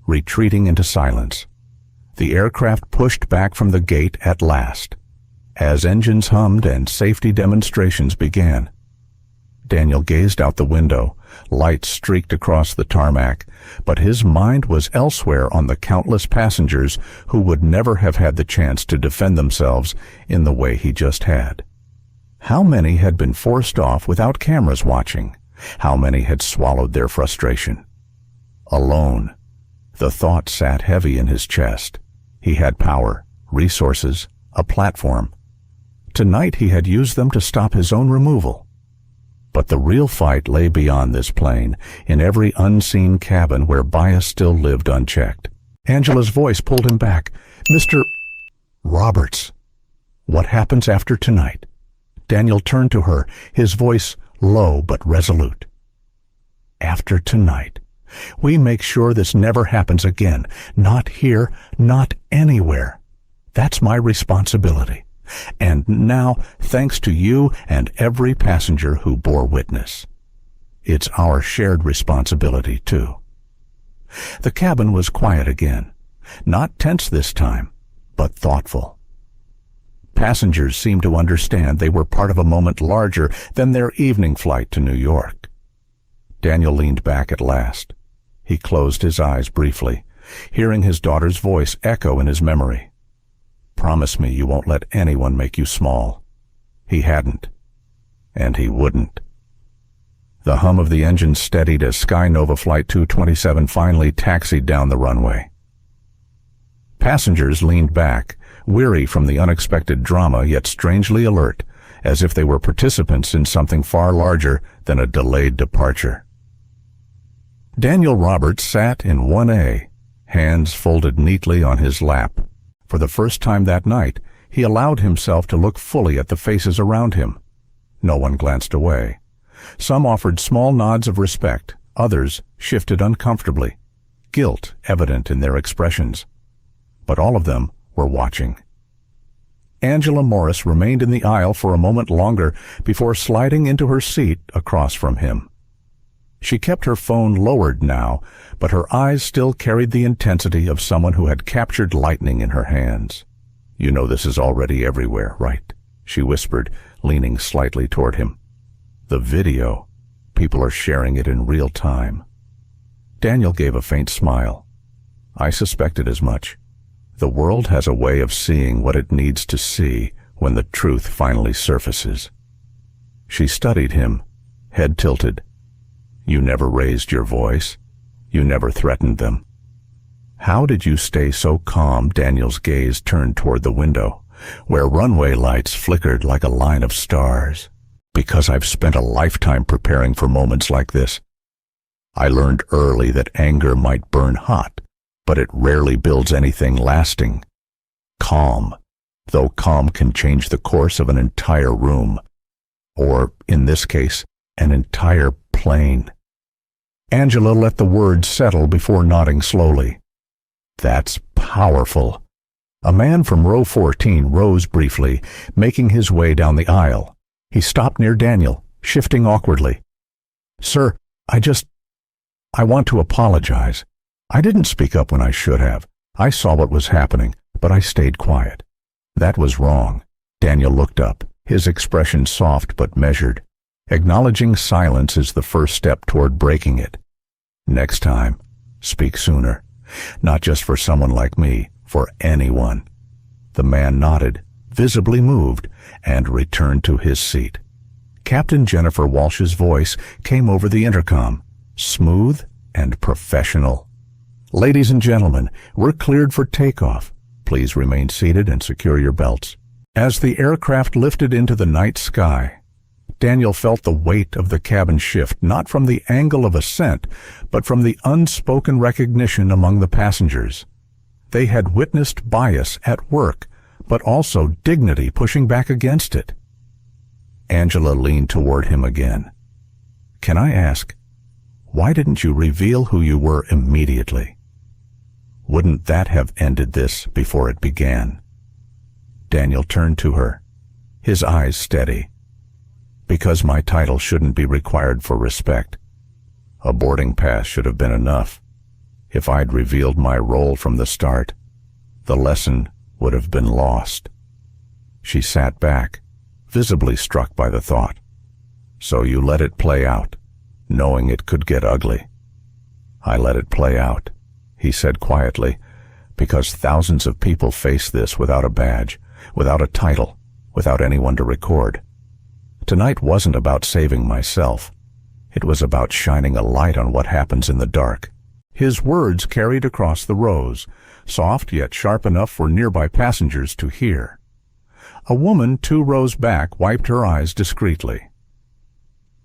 retreating into silence. The aircraft pushed back from the gate at last. As engines hummed and safety demonstrations began, Daniel gazed out the window. Lights streaked across the tarmac, but his mind was elsewhere on the countless passengers who would never have had the chance to defend themselves in the way he just had. How many had been forced off without cameras watching? How many had swallowed their frustration? Alone. The thought sat heavy in his chest. He had power, resources, a platform. Tonight he had used them to stop his own removal. But the real fight lay beyond this plane, in every unseen cabin where bias still lived unchecked. Angela's voice pulled him back. "Mr. Roberts, what happens after tonight?" Daniel turned to her, his voice low but resolute. "After tonight, we make sure this never happens again. Not here, not anywhere. That's my responsibility. And now, thanks to you and every passenger who bore witness. It's our shared responsibility, too." The cabin was quiet again. Not tense this time, but thoughtful. Passengers seemed to understand they were part of a moment larger than their evening flight to New York. Daniel leaned back at last. He closed his eyes briefly, hearing his daughter's voice echo in his memory. "Promise me you won't let anyone make you small." He hadn't, and he wouldn't. The hum of the engine steadied as Skynova Flight 227 finally taxied down the runway. Passengers leaned back, weary from the unexpected drama, yet strangely alert, as if they were participants in something far larger than a delayed departure. Daniel Roberts sat in 1A, hands folded neatly on his lap. For the first time that night, he allowed himself to look fully at the faces around him. No one glanced away. Some offered small nods of respect, others shifted uncomfortably, guilt evident in their expressions. But all of them were watching. Angela Morris remained in the aisle for a moment longer before sliding into her seat across from him. She kept her phone lowered now, but her eyes still carried the intensity of someone who had captured lightning in her hands. "You know this is already everywhere, right?" she whispered, leaning slightly toward him. "The video. People are sharing it in real time." Daniel gave a faint smile. "I suspected as much. The world has a way of seeing what it needs to see when the truth finally surfaces." She studied him, head tilted. "You never raised your voice. You never threatened them. How did you stay so calm?" Daniel's gaze turned toward the window, where runway lights flickered like a line of stars. "Because I've spent a lifetime preparing for moments like this. I learned early that anger might burn hot, but it rarely builds anything lasting. Calm, though calm can change the course of an entire room, or, in this case, an entire plane." Angela let the words settle before nodding slowly. "That's powerful." A man from row 14 rose briefly, making his way down the aisle. He stopped near Daniel, shifting awkwardly. "Sir, I want to apologize. I didn't speak up when I should have. I saw what was happening, but I stayed quiet." "That was wrong." Daniel looked up, his expression soft but measured. Acknowledging silence is the first step toward breaking it. "Next time, speak sooner. Not just for someone like me, for anyone." The man nodded, visibly moved, and returned to his seat. Captain Jennifer Walsh's voice came over the intercom, smooth and professional. "Ladies and gentlemen, we're cleared for takeoff. Please remain seated and secure your belts." As the aircraft lifted into the night sky, Daniel felt the weight of the cabin shift, not from the angle of ascent, but from the unspoken recognition among the passengers. They had witnessed bias at work, but also dignity pushing back against it. Angela leaned toward him again. "Can I ask, why didn't you reveal who you were immediately? Wouldn't that have ended this before it began?" Daniel turned to her, his eyes steady. "Because my title shouldn't be required for respect. A boarding pass should have been enough. If I'd revealed my role from the start, the lesson would have been lost." She sat back, visibly struck by the thought. "So you let it play out, knowing it could get ugly?" "I let it play out," he said quietly, "because thousands of people face this without a badge, without a title, without anyone to record. Tonight wasn't about saving myself. It was about shining a light on what happens in the dark. His words carried across the rows, soft yet sharp enough for nearby passengers to hear. A woman 2 rows back wiped her eyes discreetly.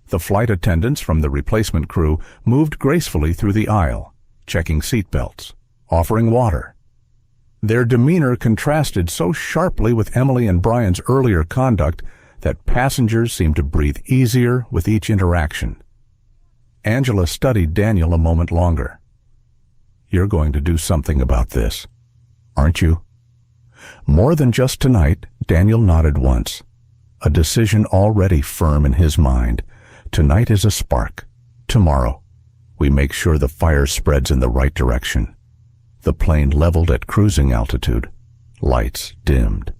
The flight attendants from the replacement crew moved gracefully through the aisle, checking seatbelts, offering water. Their demeanor contrasted so sharply with Emily and Brian's earlier conduct that passengers seemed to breathe easier with each interaction. Angela studied Daniel a moment longer. "You're going to do something about this, aren't you?" More than just tonight, Daniel nodded once. A decision already firm in his mind. Tonight is a spark. Tomorrow, we make sure the fire spreads in the right direction. The plane leveled at cruising altitude. Lights dimmed.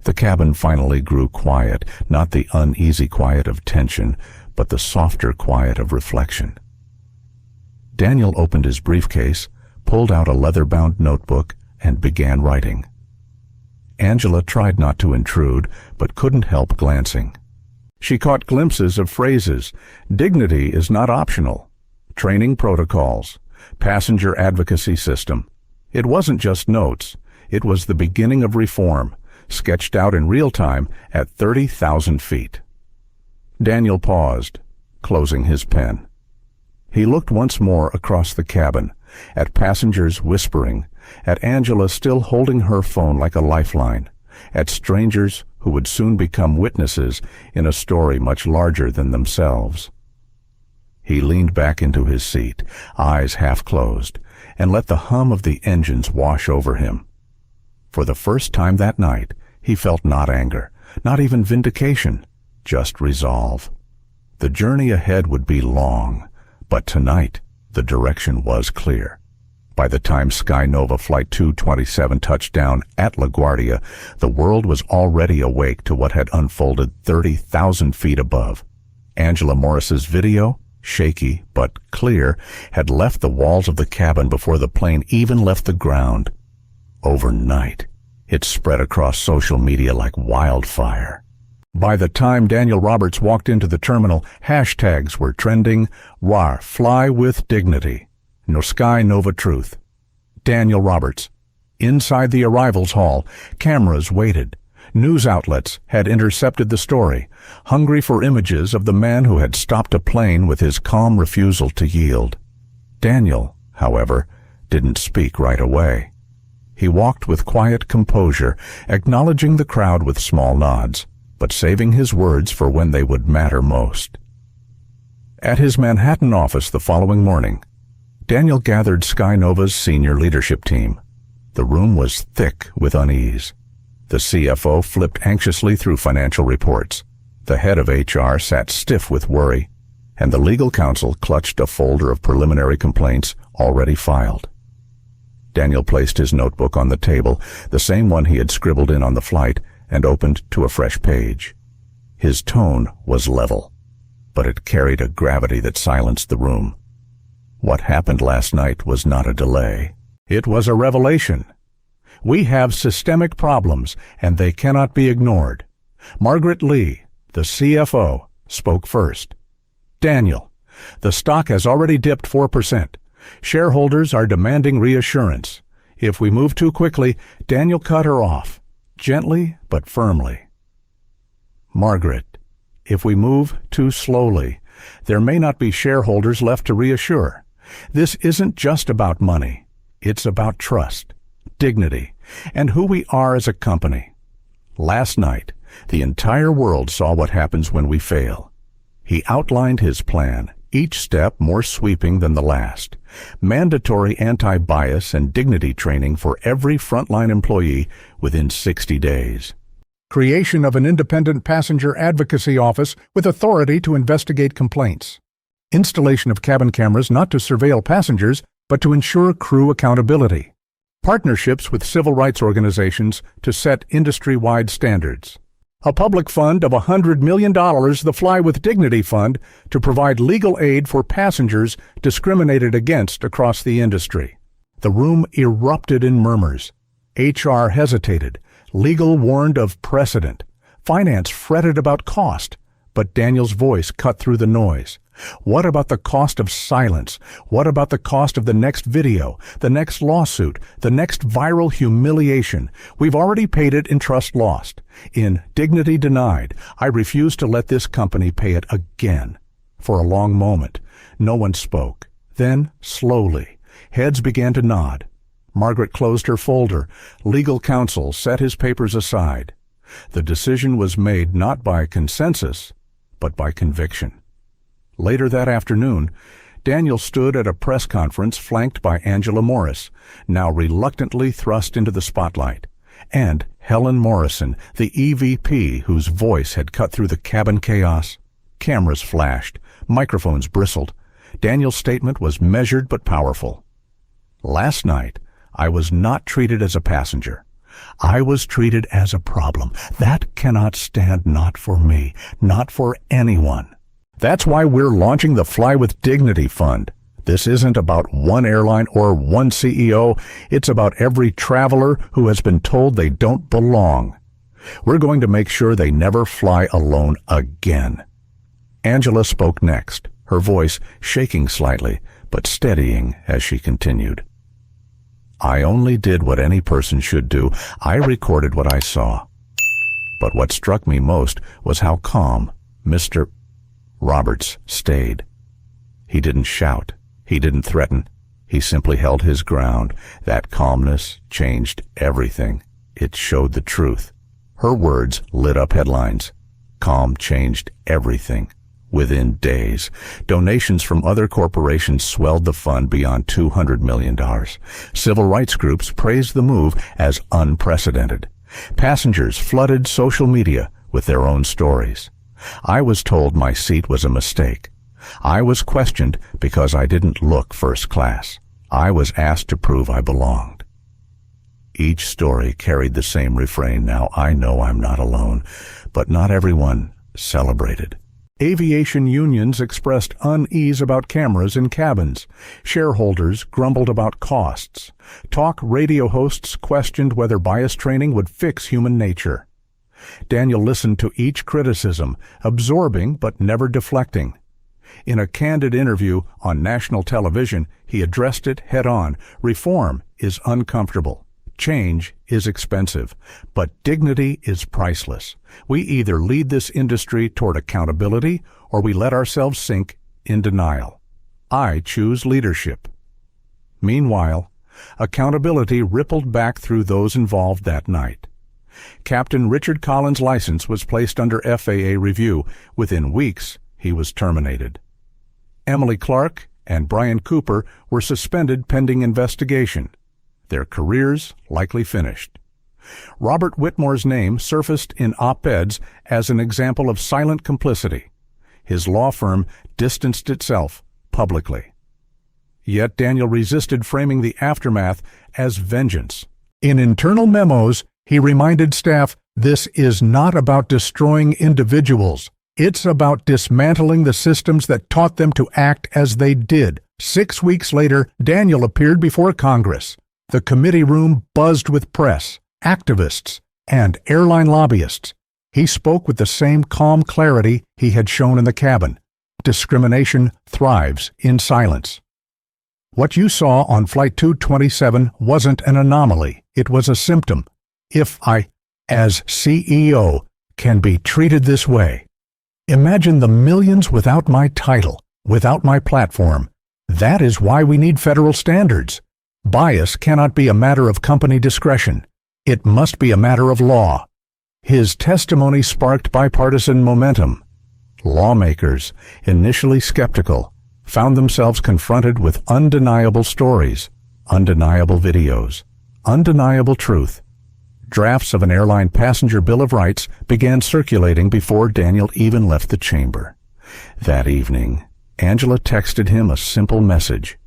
The cabin finally grew quiet, not the uneasy quiet of tension, but the softer quiet of reflection. Daniel opened his briefcase, pulled out a leather-bound notebook, and began writing. Angela tried not to intrude, but couldn't help glancing. She caught glimpses of phrases. Dignity is not optional. Training protocols. Passenger advocacy system. It wasn't just notes. It was the beginning of reform, sketched out in real time at 30,000 feet. Daniel paused, closing his pen. He looked once more across the cabin, at passengers whispering, at Angela still holding her phone like a lifeline, at strangers who would soon become witnesses in a story much larger than themselves. He leaned back into his seat, eyes half closed, and let the hum of the engines wash over him. For the first time that night, he felt not anger, not even vindication, just resolve. The journey ahead would be long, but tonight the direction was clear. By the time SkyNova Flight 227 touched down at LaGuardia, the world was already awake to what had unfolded 30,000 feet above. Angela Morris's video, shaky but clear, had left the walls of the cabin before the plane even left the ground. Overnight, it spread across social media like wildfire. By the time Daniel Roberts walked into the terminal, hashtags were trending: WAR, fly with dignity. No SkyNova truth. Daniel Roberts. Inside the arrivals hall, cameras waited. News outlets had intercepted the story, hungry for images of the man who had stopped a plane with his calm refusal to yield. Daniel, however, didn't speak right away. He walked with quiet composure, acknowledging the crowd with small nods, but saving his words for when they would matter most. At his Manhattan office the following morning, Daniel gathered SkyNova's senior leadership team. The room was thick with unease. The CFO flipped anxiously through financial reports. The head of HR sat stiff with worry, and the legal counsel clutched a folder of preliminary complaints already filed. Daniel placed his notebook on the table, the same one he had scribbled in on the flight, and opened to a fresh page. His tone was level, but it carried a gravity that silenced the room. What happened last night was not a delay. It was a revelation. We have systemic problems, and they cannot be ignored. Margaret Lee, the CFO, spoke first. Daniel, the stock has already dipped 4%. Shareholders are demanding reassurance. If we move too quickly, Daniel cut her off, gently but firmly. Margaret, if we move too slowly, there may not be shareholders left to reassure. This isn't just about money. It's about trust, dignity, and who we are as a company. Last night, the entire world saw what happens when we fail. He outlined his plan, each step more sweeping than the last. Mandatory anti-bias and dignity training for every frontline employee within 60 days. Creation of an independent passenger advocacy office with authority to investigate complaints. Installation of cabin cameras not to surveil passengers, but to ensure crew accountability. Partnerships with civil rights organizations to set industry-wide standards. A public fund of $100 million, the Fly with Dignity Fund, to provide legal aid for passengers discriminated against across the industry. The room erupted in murmurs. HR hesitated. Legal warned of precedent. Finance fretted about cost. But Daniel's voice cut through the noise. What about the cost of silence? What about the cost of the next video, the next lawsuit, the next viral humiliation? We've already paid it in trust lost. In dignity denied, I refuse to let this company pay it again. For a long moment, no one spoke. Then, slowly, heads began to nod. Margaret closed her folder. Legal counsel set his papers aside. The decision was made not by consensus, but by conviction. Later that afternoon, Daniel stood at a press conference flanked by Angela Morris, now reluctantly thrust into the spotlight, and Helen Morrison, the EVP whose voice had cut through the cabin chaos. Cameras flashed, microphones bristled. Daniel's statement was measured but powerful. Last night, I was not treated as a passenger. I was treated as a problem. That cannot stand, not for me, not for anyone. That's why we're launching the Fly with Dignity Fund. This isn't about one airline or one CEO. It's about every traveler who has been told they don't belong. We're going to make sure they never fly alone again. Angela spoke next, her voice shaking slightly, but steadying as she continued. I only did what any person should do. I recorded what I saw. But what struck me most was how calm Mr. Roberts stayed. He didn't shout. He didn't threaten. He simply held his ground. That calmness changed everything. It showed the truth. Her words lit up headlines. Calm changed everything. Within days, donations from other corporations swelled the fund beyond $200 million. Civil rights groups praised the move as unprecedented. Passengers flooded social media with their own stories. I was told my seat was a mistake. I was questioned because I didn't look first class. I was asked to prove I belonged. Each story carried the same refrain. Now I know I'm not alone, but not everyone celebrated. Aviation unions expressed unease about cameras in cabins. Shareholders grumbled about costs. Talk radio hosts questioned whether bias training would fix human nature. Daniel listened to each criticism, absorbing but never deflecting. In a candid interview on national television, he addressed it head-on. Reform is uncomfortable. Change is expensive, but dignity is priceless. We either lead this industry toward accountability or we let ourselves sink in denial. I choose leadership. Meanwhile, accountability rippled back through those involved that night. Captain Richard Collins' license was placed under FAA review. Within weeks, he was terminated. Emily Clark and Brian Cooper were suspended pending investigation. Their careers likely finished. Robert Whitmore's name surfaced in op-eds as an example of silent complicity. His law firm distanced itself publicly. Yet Daniel resisted framing the aftermath as vengeance. In internal memos, he reminded staff, this is not about destroying individuals. It's about dismantling the systems that taught them to act as they did. 6 weeks later, Daniel appeared before Congress. The committee room buzzed with press, activists, and airline lobbyists. He spoke with the same calm clarity he had shown in the cabin. Discrimination thrives in silence. What you saw on Flight 227 wasn't an anomaly. It was a symptom. If I, as CEO, can be treated this way, imagine the millions without my title, without my platform. That is why we need federal standards. Bias cannot be a matter of company discretion. It must be a matter of law. His testimony sparked bipartisan momentum. Lawmakers, initially skeptical, found themselves confronted with undeniable stories, undeniable videos, undeniable truth. Drafts of an airline passenger Bill of Rights began circulating before Daniel even left the chamber. That evening, Angela texted him a simple message.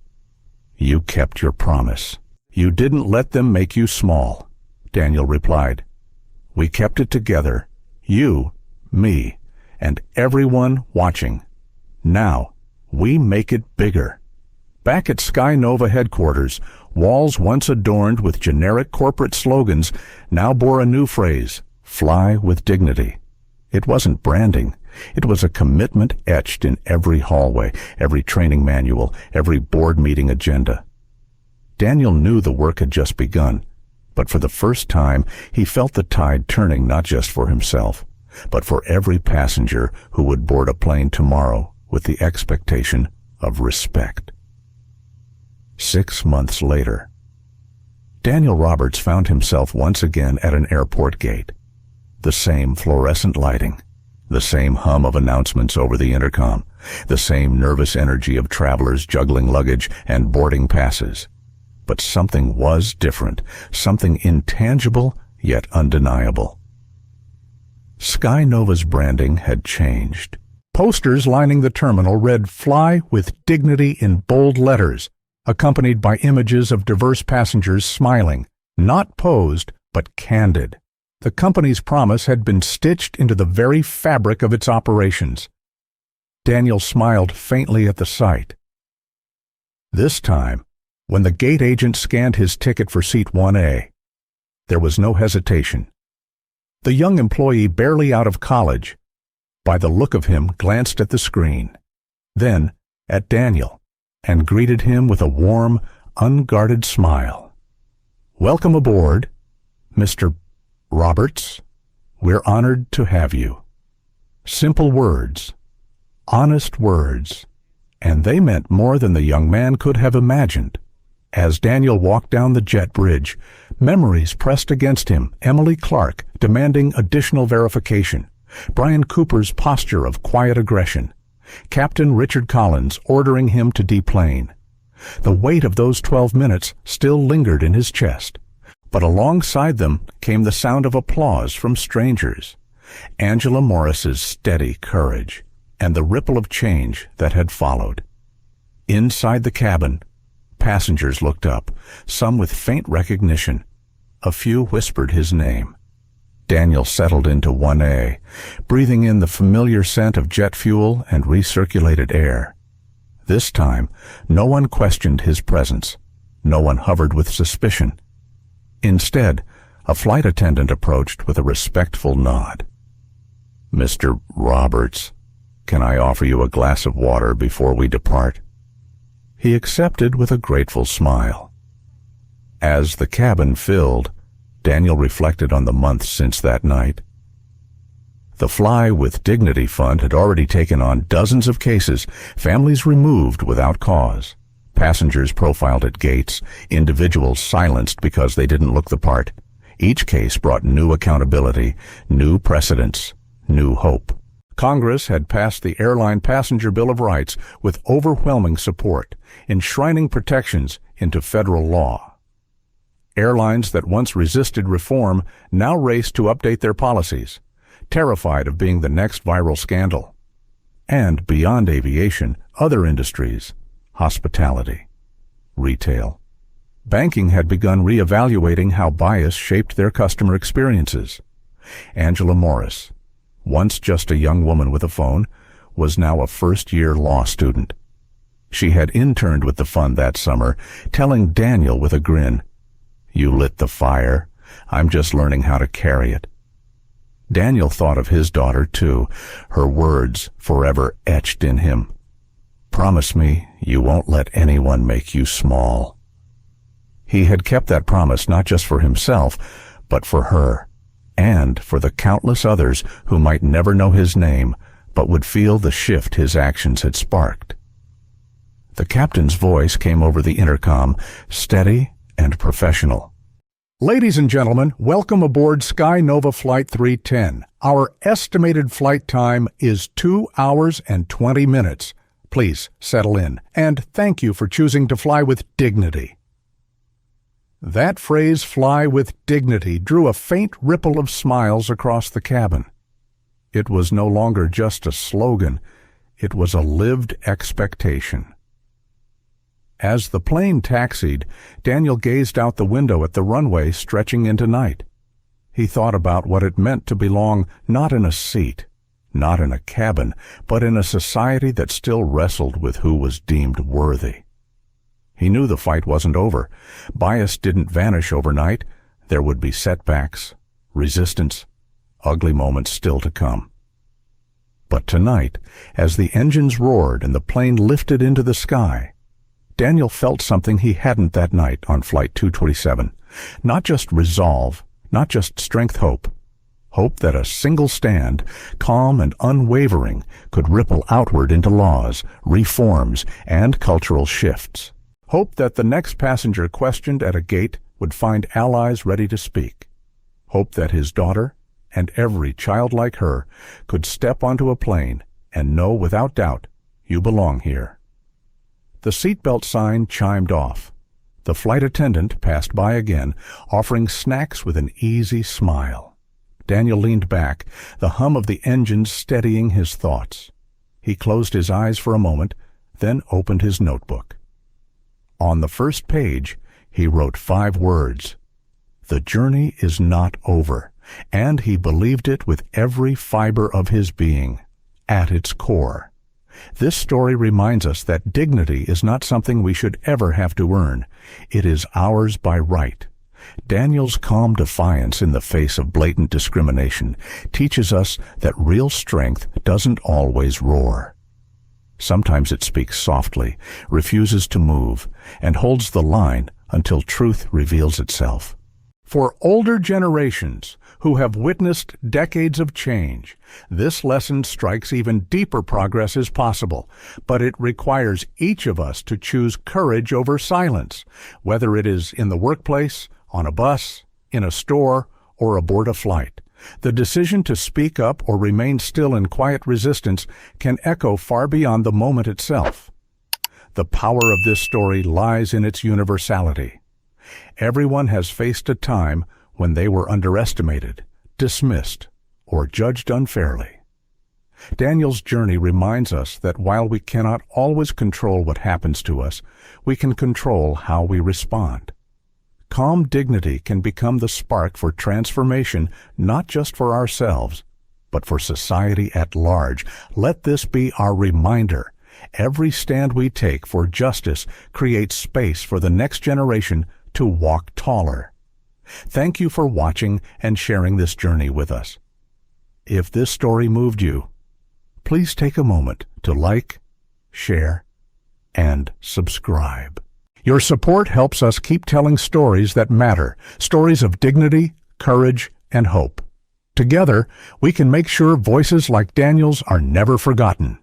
You kept your promise. You didn't let them make you small. Daniel replied. We kept it together. You, me, and everyone watching. Now, we make it bigger. Back at Sky Nova headquarters, walls once adorned with generic corporate slogans now bore a new phrase, Fly with Dignity. It wasn't branding. It was a commitment etched in every hallway, every training manual, every board meeting agenda. Daniel knew the work had just begun, but for the first time he felt the tide turning not just for himself, but for every passenger who would board a plane tomorrow with the expectation of respect. 6 months later, Daniel Roberts found himself once again at an airport gate. The same fluorescent lighting, the same hum of announcements over the intercom, the same nervous energy of travelers juggling luggage and boarding passes. But something was different, something intangible yet undeniable. Sky Nova's branding had changed. Posters lining the terminal read "Fly with Dignity" in bold letters, accompanied by images of diverse passengers smiling, not posed, but candid. The company's promise had been stitched into the very fabric of its operations. Daniel smiled faintly at the sight. This time, when the gate agent scanned his ticket for seat 1A, there was no hesitation. The young employee, barely out of college, by the look of him, glanced at the screen, then at Daniel, and greeted him with a warm, unguarded smile. "Welcome aboard, Mr. Roberts. We're honored to have you." Simple words, honest words, and they meant more than the young man could have imagined. As Daniel walked down the jet bridge, memories pressed against him. Emily Clark demanding additional verification, Brian Cooper's posture of quiet aggression, Captain Richard Collins ordering him to deplane. The weight of those 12 minutes still lingered in his chest, but alongside them came the sound of applause from strangers, Angela Morris's steady courage, and the ripple of change that had followed. Inside the cabin, passengers looked up, some with faint recognition. A few whispered his name. Daniel settled into 1A, breathing in the familiar scent of jet fuel and recirculated air. This time, no one questioned his presence. No one hovered with suspicion. Instead, a flight attendant approached with a respectful nod. "Mr. Roberts, can I offer you a glass of water before we depart?" He accepted with a grateful smile. As the cabin filled, Daniel reflected on the months since that night. The Fly with Dignity Fund had already taken on dozens of cases, families removed without cause, passengers profiled at gates, individuals silenced because they didn't look the part. Each case brought new accountability, new precedents, new hope. Congress had passed the Airline Passenger Bill of Rights with overwhelming support, enshrining protections into federal law. Airlines that once resisted reform now raced to update their policies, terrified of being the next viral scandal. And beyond aviation, other industries, hospitality, retail, banking had begun reevaluating how bias shaped their customer experiences. Angela Morris, once just a young woman with a phone, was now a first-year law student. She had interned with the fund that summer, telling Daniel with a grin, "You lit the fire. I'm just learning how to carry it." Daniel thought of his daughter, too, her words forever etched in him. "Promise me you won't let anyone make you small." He had kept that promise not just for himself, but for her, and for the countless others who might never know his name, but would feel the shift his actions had sparked. The captain's voice came over the intercom, steady and professional. "Ladies and gentlemen, welcome aboard Sky Nova Flight 310. Our estimated flight time is 2 hours and 20 minutes. Please settle in, and thank you for choosing to fly with dignity." That phrase, "fly with dignity," drew a faint ripple of smiles across the cabin. It was no longer just a slogan, it was a lived expectation. As the plane taxied, Daniel gazed out the window at the runway stretching into night. He thought about what it meant to belong not in a seat, not in a cabin, but in a society that still wrestled with who was deemed worthy. He knew the fight wasn't over. Bias didn't vanish overnight. There would be setbacks, resistance, ugly moments still to come. But tonight, as the engines roared and the plane lifted into the sky, Daniel felt something he hadn't that night on Flight 227. Not just resolve, not just strength, hope. Hope that a single stand, calm and unwavering, could ripple outward into laws, reforms, and cultural shifts. Hope that the next passenger questioned at a gate would find allies ready to speak. Hope that his daughter, and every child like her, could step onto a plane and know without doubt, you belong here. The seatbelt sign chimed off. The flight attendant passed by again, offering snacks with an easy smile. Daniel leaned back, the hum of the engines steadying his thoughts. He closed his eyes for a moment, then opened his notebook. On the first page, he wrote 5 words. The journey is not over, and he believed it with every fiber of his being, at its core. This story reminds us that dignity is not something we should ever have to earn. It is ours by right. Daniel's calm defiance in the face of blatant discrimination teaches us that real strength doesn't always roar. Sometimes it speaks softly, refuses to move, and holds the line until truth reveals itself. For older generations who have witnessed decades of change, this lesson strikes even deeper progress is possible, but it requires each of us to choose courage over silence, whether it is in the workplace, on a bus, in a store, or aboard a flight. The decision to speak up or remain still in quiet resistance can echo far beyond the moment itself. The power of this story lies in its universality. Everyone has faced a time when they were underestimated, dismissed, or judged unfairly. Daniel's journey reminds us that while we cannot always control what happens to us, we can control how we respond. Calm dignity can become the spark for transformation, not just for ourselves, but for society at large. Let this be our reminder. Every stand we take for justice creates space for the next generation to walk taller. Thank you for watching and sharing this journey with us. If this story moved you, please take a moment to like, share, and subscribe. Your support helps us keep telling stories that matter, stories of dignity, courage, and hope. Together, we can make sure voices like Daniel's are never forgotten.